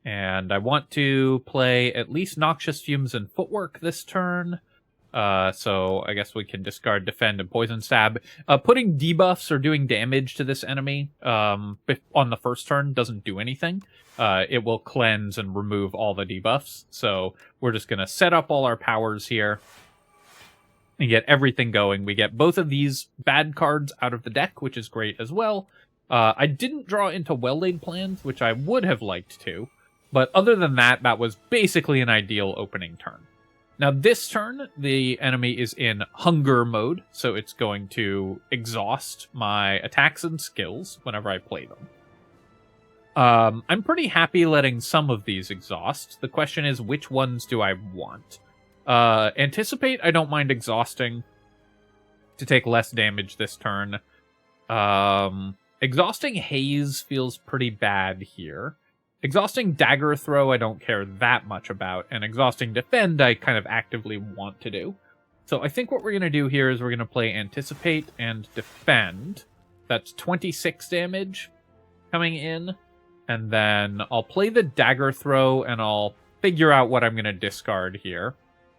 And I want to play at least Noxious Fumes and Footwork this turn. So I guess we can discard Defend and Poison Stab. Putting debuffs or doing damage to this enemy on the first turn doesn't do anything. It will cleanse and remove all the debuffs. So we're just going to set up all our powers here and get everything going. We get both of these bad cards out of the deck, which is great as well. I didn't draw into Well-Laid Plans, which I would have liked to. But other than that, that was basically an ideal opening turn. Now, this turn, the enemy is in hunger mode, so it's going to exhaust my attacks and skills whenever I play them. I'm pretty happy letting some of these exhaust. The question is, which ones do I want? Anticipate, I don't mind exhausting to take less damage this turn. Exhausting Haze feels pretty bad here. Exhausting Dagger Throw, I don't care that much about, and Exhausting Defend, I kind of actively want to do. So I think what we're going to do here is we're going to play Anticipate and Defend. That's 26 damage coming in, and then I'll play the Dagger Throw, and I'll figure out what I'm going to discard here.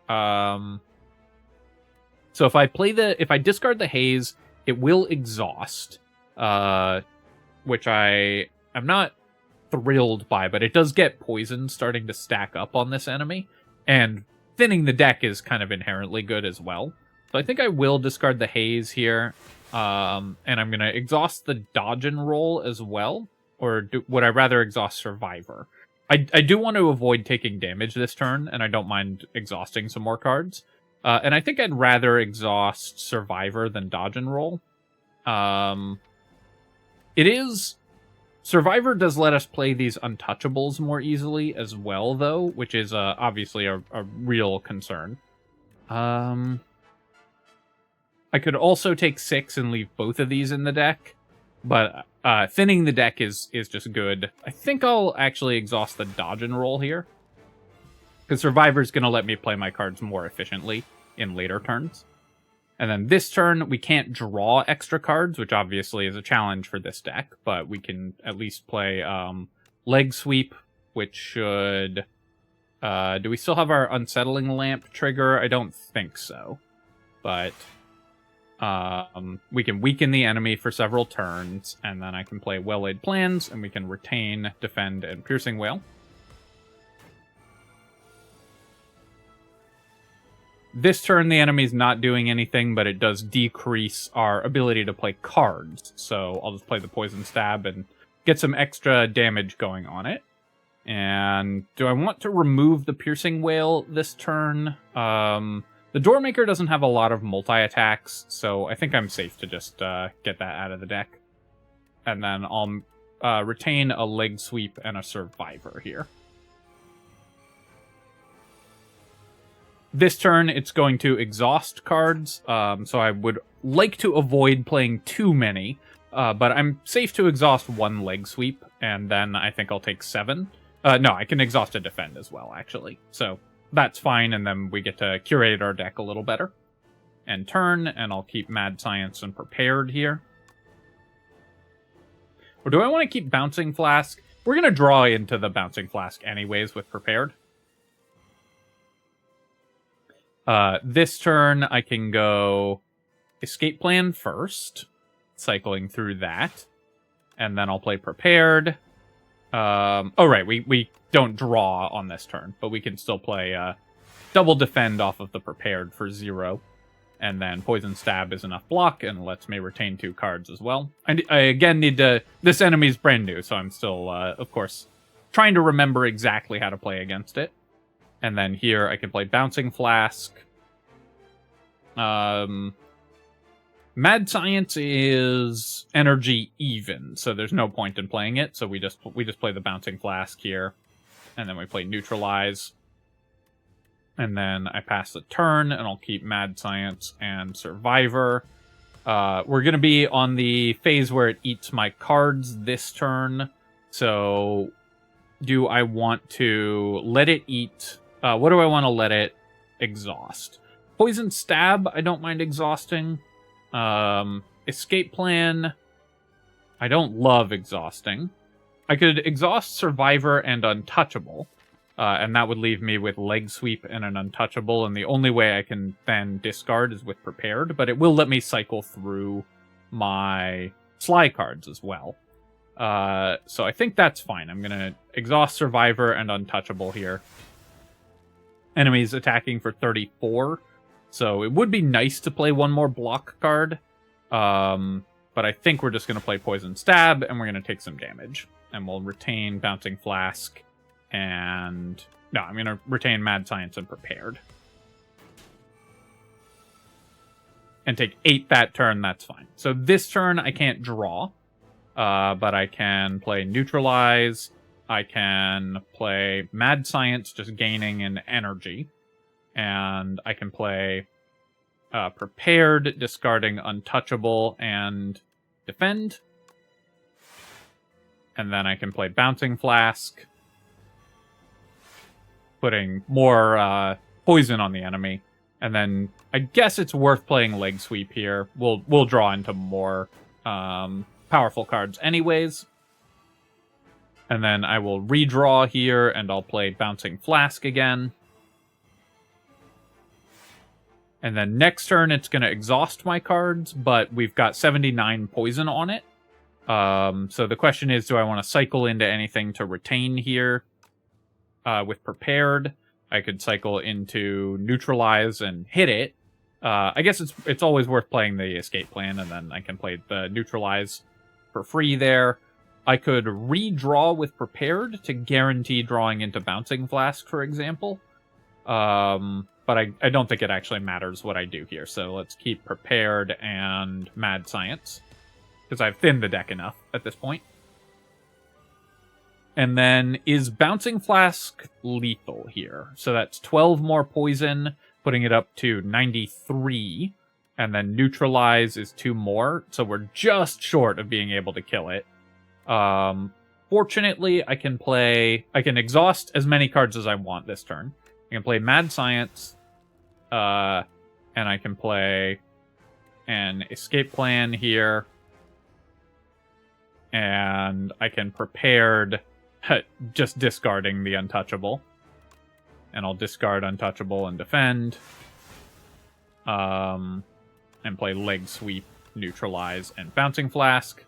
So if I discard the Haze, it will exhaust, which I'm not thrilled by, but it does get poison starting to stack up on this enemy, and thinning the deck is kind of inherently good as well. So I think I will discard the Haze here, and I'm going to exhaust the Dodge and Roll as well, or would I rather exhaust Survivor? I do want to avoid taking damage this turn, and I don't mind exhausting some more cards, and I think I'd rather exhaust Survivor than Dodge and Roll. Survivor does let us play these untouchables more easily as well, though, which is obviously a real concern. I could also take 6 and leave both of these in the deck, but thinning the deck is just good. I think I'll actually exhaust the Dodge and Roll here, because Survivor's going to let me play my cards more efficiently in later turns. And then this turn, we can't draw extra cards, which obviously is a challenge for this deck, but we can at least play Leg Sweep, which should... do we still have our Unsettling Lamp trigger? I don't think so. But we can weaken the enemy for several turns, and then I can play Well-Laid Plans, and we can retain, Defend, and Piercing Wail. This turn, the enemy's not doing anything, but it does decrease our ability to play cards. So I'll just play the Poison Stab and get some extra damage going on it. And do I want to remove the Piercing Wail this turn? The Doormaker doesn't have a lot of multi-attacks, so I think I'm safe to just get that out of the deck. And then I'll retain a Leg Sweep and a Survivor here. This turn, it's going to exhaust cards, so I would like to avoid playing too many, but I'm safe to exhaust 1 Leg Sweep, and then I think I'll take 7. No, I can exhaust a Defend as well, actually. So that's fine, and then we get to curate our deck a little better. And turn, and I'll keep Mad Science and Prepared here. Or do I want to keep Bouncing Flask? We're going to draw into the Bouncing Flask anyways with Prepared. This turn, I can go Escape Plan first, cycling through that, and then I'll play Prepared. Oh, right, we don't draw on this turn, but we can still play Double Defend off of the Prepared for 0, and then Poison Stab is enough block, and lets me retain 2 cards as well. I again need to... This enemy's brand new, so I'm still, of course, trying to remember exactly how to play against it. And then here I can play Bouncing Flask. Mad Science is energy even, so there's no point in playing it. So we just play the Bouncing Flask here, and then we play Neutralize. And then I pass the turn, and I'll keep Mad Science and Survivor. We're gonna be on the phase where it eats my cards this turn. So do I want to let it eat? What do I want to let it exhaust? Poison Stab, I don't mind exhausting. Escape Plan, I don't love exhausting. I could exhaust Survivor and Untouchable. And that would leave me with Leg Sweep and an Untouchable, and the only way I can then discard is with Prepared, but it will let me cycle through my Sly cards as well. So I think that's fine. I'm going to exhaust Survivor and Untouchable here. Enemies attacking for 34, so it would be nice to play one more block card, but I think we're just going to play Poison Stab, and we're going to take some damage. And we'll retain Bouncing Flask, and... no, I'm going to retain Mad Science and Prepared. And take 8 that turn, that's fine. So this turn I can't draw, but I can play Neutralize. I can play Mad Science, just gaining an energy. And I can play Prepared, discarding Untouchable and Defend. And then I can play Bouncing Flask, putting more poison on the enemy. And then I guess it's worth playing Leg Sweep here. We'll draw into more powerful cards anyways. And then I will redraw here, and I'll play Bouncing Flask again. And then next turn, it's going to exhaust my cards, but we've got 79 poison on it. So the question is, do I want to cycle into anything to retain here? With Prepared, I could cycle into Neutralize and hit it. I guess it's always worth playing the Escape Plan, and then I can play the Neutralize for free there. I could redraw with Prepared to guarantee drawing into Bouncing Flask, for example. But I don't think it actually matters what I do here, so let's keep Prepared and Mad Science, because I've thinned the deck enough at this point. And then, is Bouncing Flask lethal here? So that's 12 more poison, putting it up to 93. And then Neutralize is 2 more, so we're just short of being able to kill it. Fortunately, I can exhaust as many cards as I want this turn. I can play Mad Science, and I can play an Escape Plan here. And I can Prepared, just discarding the Untouchable. And I'll discard Untouchable and Defend. And play Leg Sweep, Neutralize, and Bouncing Flask.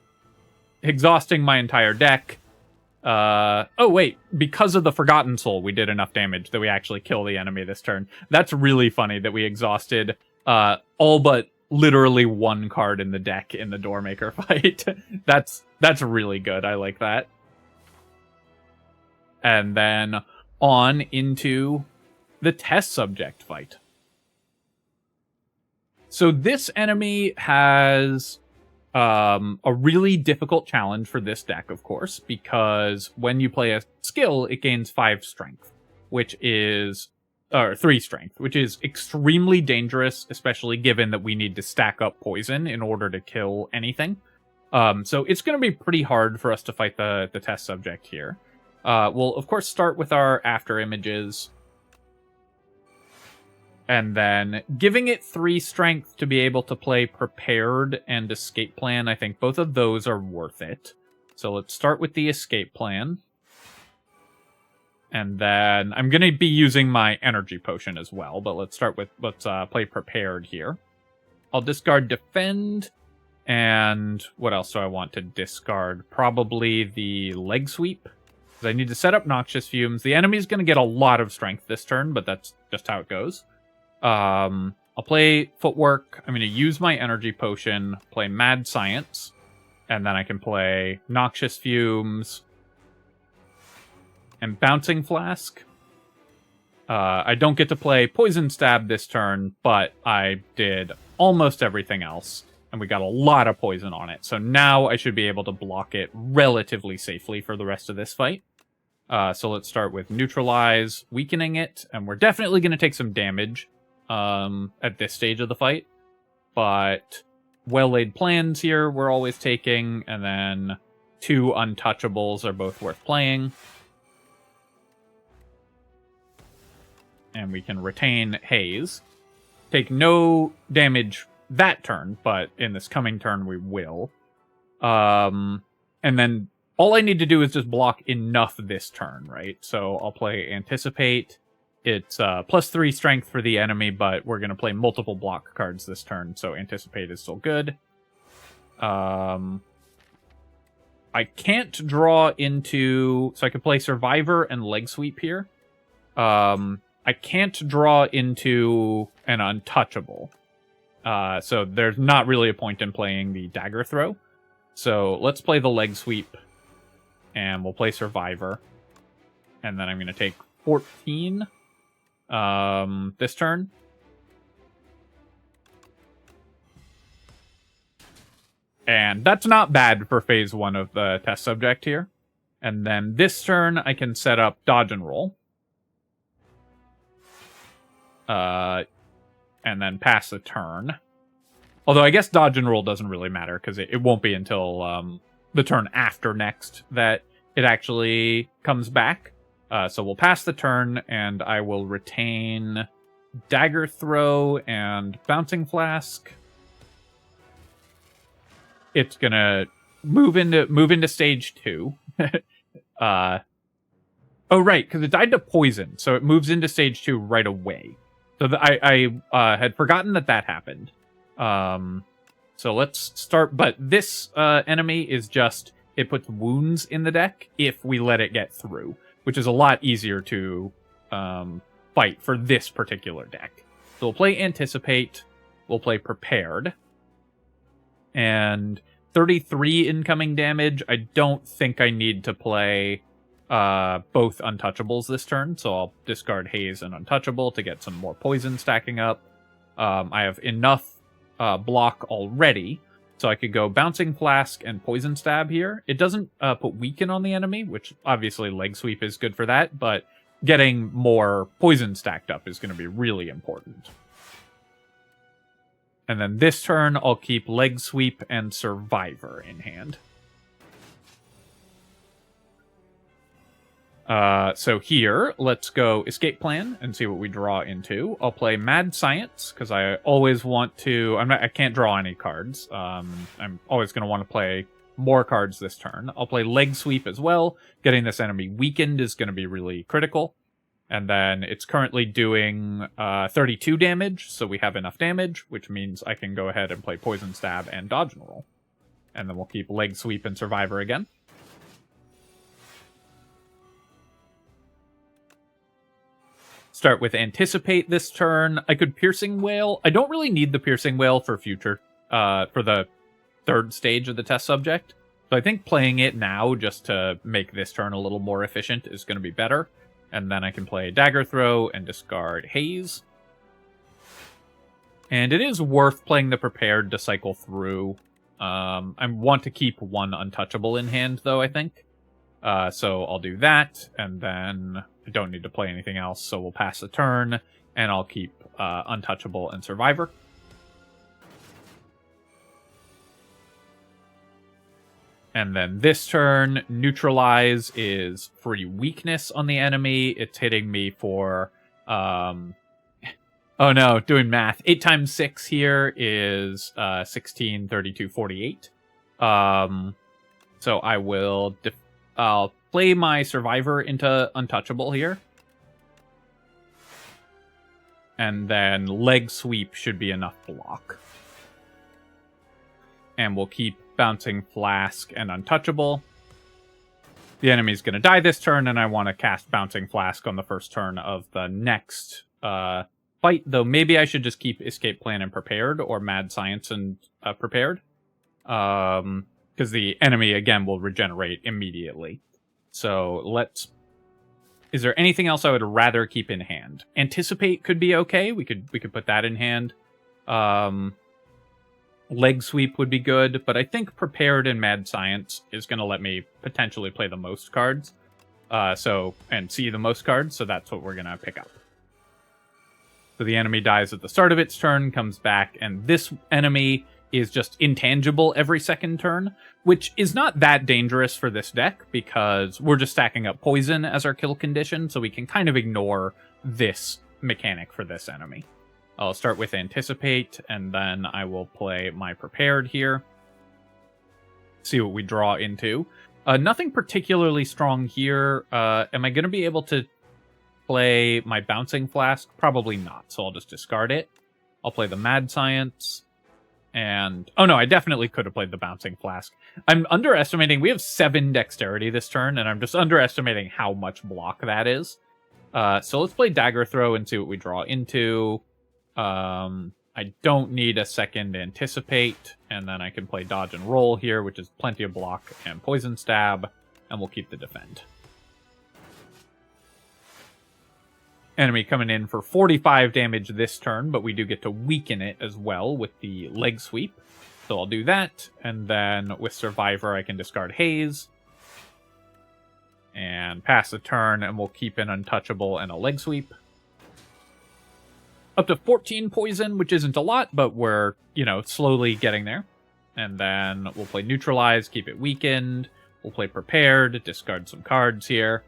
Exhausting my entire deck. Oh wait, because of the Forgotten Soul, we did enough damage that we actually kill the enemy this turn. That's really funny that we exhausted all but literally one card in the deck in the Doormaker fight. That's really good. I like that. And then on into the Test Subject fight. So this enemy has a really difficult challenge for this deck, of course, because when you play a skill, it gains 5 strength, which is... or 3 strength, which is extremely dangerous, especially given that we need to stack up poison in order to kill anything. So it's going to be pretty hard for us to fight the Test Subject here. We'll, of course, start with our After Images. And then giving it 3 strength to be able to play Prepared and Escape Plan, I think both of those are worth it. So let's start with the Escape Plan. And then I'm going to be using my Energy Potion as well, but let's play Prepared here. I'll discard Defend, and what else do I want to discard? Probably the Leg Sweep, because I need to set up Noxious Fumes. The enemy's going to get a lot of strength this turn, but that's just how it goes. I'll play Footwork. I'm going to use my Energy Potion, play Mad Science, and then I can play Noxious Fumes and Bouncing Flask. I don't get to play Poison Stab this turn, but I did almost everything else, and we got a lot of poison on it. So now I should be able to block it relatively safely for the rest of this fight. So let's start with Neutralize, weakening it, and we're definitely going to take some damage at this stage of the fight. But Well-Laid Plans here we're always taking, and then 2 Untouchables are both worth playing. And we can retain Haze. Take no damage that turn, but in this coming turn we will. And then all I need to do is just block enough this turn, right? So I'll play Anticipate. It's +3 strength for the enemy, but we're going to play multiple block cards this turn, so Anticipate is still good. I can't draw into... So I could play Survivor and Leg Sweep here. I can't draw into an Untouchable. So there's not really a point in playing the Dagger Throw. So let's play the Leg Sweep. And we'll play Survivor. And then I'm going to take 14 this turn. And that's not bad for phase 1 of the test subject here. And then this turn, I can set up Dodge and Roll. And then pass the turn. Although I guess Dodge and Roll doesn't really matter, because it won't be until the turn after next that it actually comes back. So we'll pass the turn, and I will retain Dagger Throw and Bouncing Flask. It's gonna move into stage 2. Oh right, because it died to poison, so it moves into stage 2 right away. So I had forgotten that happened. So let's start. But this enemy is just, it puts wounds in the deck if we let it get through, which is a lot easier to fight for this particular deck. So we'll play Anticipate. We'll play Prepared. And 33 incoming damage. I don't think I need to play both Untouchables this turn, so I'll discard Haze and Untouchable to get some more poison stacking up. I have enough block already, so I could go Bouncing Flask and Poison Stab here. It doesn't put Weaken on the enemy, which obviously Leg Sweep is good for that, but getting more poison stacked up is going to be really important. And then this turn, I'll keep Leg Sweep and Survivor in hand. So here, let's go Escape Plan and see what we draw into. I'll play Mad Science, because I always want to... I can't draw any cards. I'm always going to want to play more cards this turn. I'll play Leg Sweep as well. Getting this enemy weakened is going to be really critical. And then it's currently doing 32 damage, so we have enough damage, which means I can go ahead and play Poison Stab and Dodge and Roll. And then we'll keep Leg Sweep and Survivor again. Start with Anticipate this turn. I could Piercing Wail. I don't really need the Piercing Wail for future, for the third stage of the test subject. So I think playing it now just to make this turn a little more efficient is going to be better. And then I can play Dagger Throw and discard Haze. And it is worth playing the Prepared to cycle through. I want to keep one Untouchable in hand, though, I think. So I'll do that, and then I don't need to play anything else, so we'll pass the turn, and I'll keep Untouchable and Survivor. And then this turn, Neutralize is free weakness on the enemy. It's hitting me for... oh no, doing math. 8 times 6 here is 16, 32, 48. So I will... I'll play my Survivor into Untouchable here. And then Leg Sweep should be enough block. And we'll keep Bouncing Flask and Untouchable. The enemy's going to die this turn, and I want to cast Bouncing Flask on the first turn of the next fight. Though maybe I should just keep Escape Plan and Prepared, or Mad Science and Prepared. Because the enemy, again, will regenerate immediately. So let's... Is there anything else I would rather keep in hand? Anticipate could be okay. We could put that in hand. Leg Sweep would be good, but I think Prepared and Mad Science is going to let me potentially play the most cards. And see the most cards, so that's what we're going to pick up. So the enemy dies at the start of its turn, comes back, and this enemy is just intangible every second turn, which is not that dangerous for this deck, because we're just stacking up poison as our kill condition, so we can kind of ignore this mechanic for this enemy. I'll start with Anticipate, and then I will play my Prepared here. See what we draw into. Nothing particularly strong here. Am I going to be able to play my Bouncing Flask? Probably not, so I'll just discard it. I'll play the Mad Science. And, oh no, I definitely could have played the Bouncing Flask. I'm underestimating, we have 7 dexterity this turn, and I'm just underestimating how much block that is. So let's play Dagger Throw and see what we draw into. I don't need a second Anticipate, and then I can play Dodge and Roll here, which is plenty of block, and Poison Stab, and we'll keep the Defend. Enemy coming in for 45 damage this turn, but we do get to weaken it as well with the Leg Sweep. So I'll do that, and then with Survivor I can discard Haze, and pass the turn, and we'll keep an Untouchable and a Leg Sweep. Up to 14 poison, which isn't a lot, but we're, slowly getting there. And then we'll play Neutralize, keep it weakened. We'll play Prepared, discard some cards here.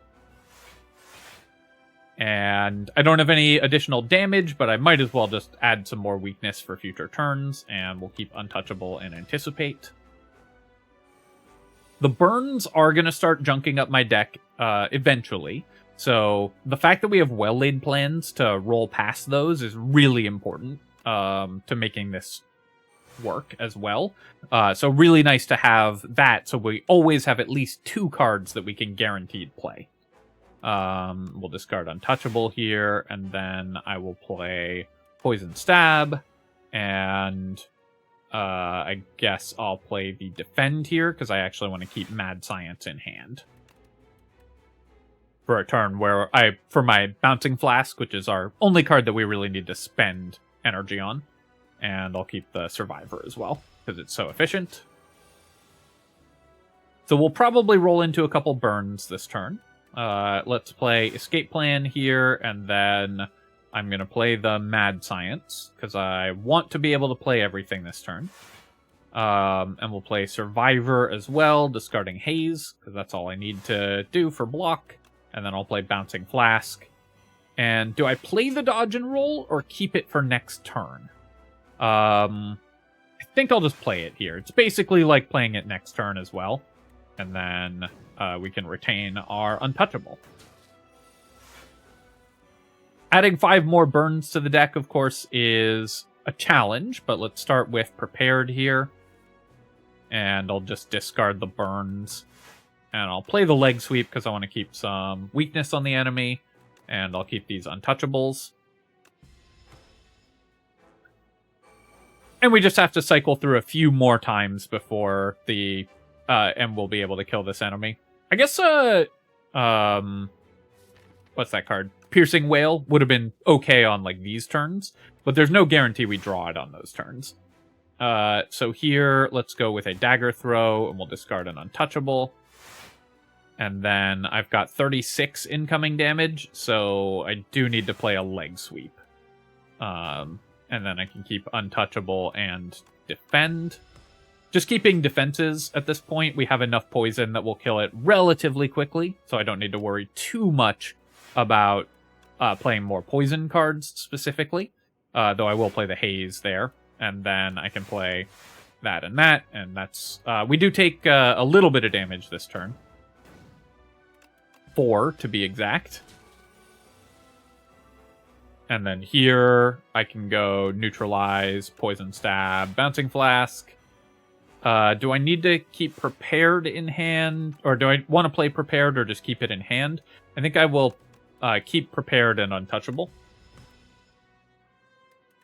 And I don't have any additional damage, but I might as well just add some more weakness for future turns, and we'll keep Untouchable and Anticipate. The burns are going to start junking up my deck eventually. So the fact that we have well-laid plans to roll past those is really important to making this work as well. So really nice to have that, so we always have at least 2 cards that we can guaranteed play. We'll discard Untouchable here, and then I will play Poison Stab, and I guess I'll play the Defend here, because I actually want to keep Mad Science in hand. For a turn where for my Bouncing Flask, which is our only card that we really need to spend energy on. And I'll keep the Survivor as well, because it's so efficient. So we'll probably roll into a couple burns this turn. Let's play Escape Plan here, and then I'm going to play the Mad Science, because I want to be able to play everything this turn. And we'll play Survivor as well, discarding Haze, because that's all I need to do for block. And then I'll play Bouncing Flask. And do I play the Dodge and Roll, or keep it for next turn? I think I'll just play it here. It's basically like playing it next turn as well. And then we can retain our Untouchable. Adding 5 more burns to the deck, of course, is a challenge. But let's start with Prepared here. And I'll just discard the burns. And I'll play the Leg Sweep because I want to keep some weakness on the enemy. And I'll keep these Untouchables. And we just have to cycle through a few more times before the... and we'll be able to kill this enemy. I guess, what's that card? Piercing Wail would have been okay on, like, these turns. But there's no guarantee we draw it on those turns. So here, let's go with a Dagger Throw, and we'll discard an Untouchable. And then I've got 36 incoming damage, so I do need to play a Leg Sweep. And then I can keep Untouchable and Defend. Just keeping defenses at this point. We have enough poison that will kill it relatively quickly, so I don't need to worry too much about playing more poison cards specifically. Though I will play the Haze there, and then I can play that, and that's... we do take a little bit of damage this turn. 4, to be exact. And then here, I can go Neutralize, Poison Stab, Bouncing Flask. Do I need to keep Prepared in hand? Or do I want to play Prepared or just keep it in hand? I think I will keep Prepared and Untouchable.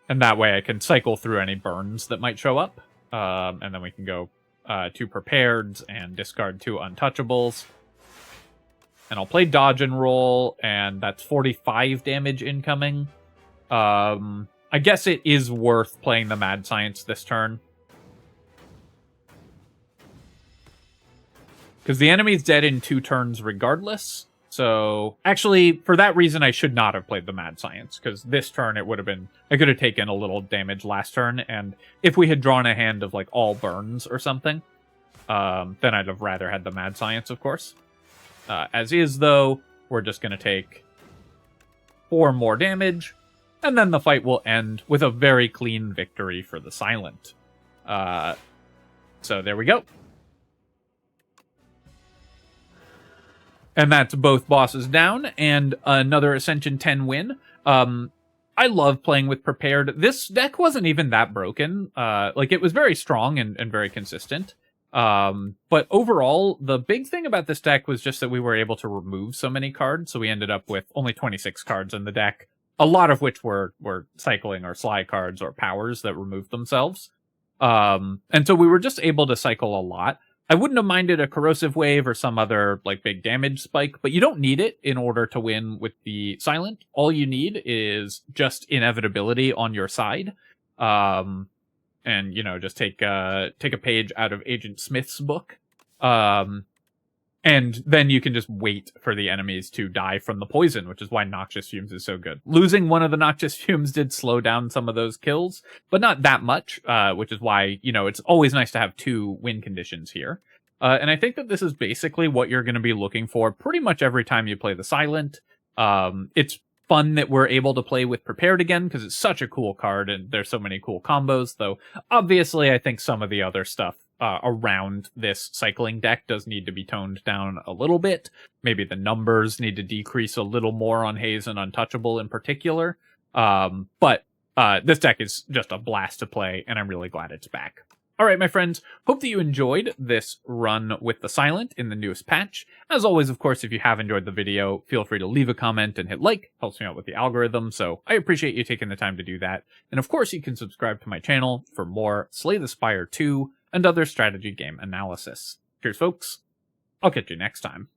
And that way I can cycle through any burns that might show up. And then we can go 2 Prepareds and discard 2 Untouchables. And I'll play Dodge and Roll, and that's 45 damage incoming. I guess it is worth playing the Mad Science this turn. Because the enemy's dead in 2 turns regardless. So, actually, for that reason, I should not have played the Mad Science. Because this turn, it would have been... I could have taken a little damage last turn. And if we had drawn a hand of, like, all burns or something, then I'd have rather had the Mad Science, of course. As is, though, we're just going to take 4 more damage, and then the fight will end with a very clean victory for the Silent. So there we go. And that's both bosses down and another Ascension 10 win. I love playing with Prepared. This deck wasn't even that broken. Like, it was very strong and very consistent. But overall, the big thing about this deck was just that we were able to remove so many cards, so we ended up with only 26 cards in the deck, a lot of which were cycling or sly cards or powers that removed themselves. And so we were just able to cycle a lot. I wouldn't have minded a Corrosive Wave or some other like big damage spike, but you don't need it in order to win with the Silent. All you need is just inevitability on your side. And, you know, just take a page out of Agent Smith's book. And then you can just wait for the enemies to die from the poison, which is why Noxious Fumes is so good. Losing one of the Noxious Fumes did slow down some of those kills, but not that much, which is why, you know, it's always nice to have 2 win conditions here. And I think that this is basically what you're going to be looking for pretty much every time you play the Silent. It's fun that we're able to play with Prepared again, because it's such a cool card, and there's so many cool combos, though obviously I think some of the other stuff around this cycling deck does need to be toned down a little bit. Maybe the numbers need to decrease a little more on Haze and Untouchable in particular. But this deck is just a blast to play, and I'm really glad it's back. All right, my friends, hope that you enjoyed this run with the Silent in the newest patch. As always, of course, if you have enjoyed the video, feel free to leave a comment and hit like. Helps me out with the algorithm, so I appreciate you taking the time to do that. And of course, you can subscribe to my channel for more Slay the Spire 2 and other strategy game analysis. Cheers, folks. I'll catch you next time.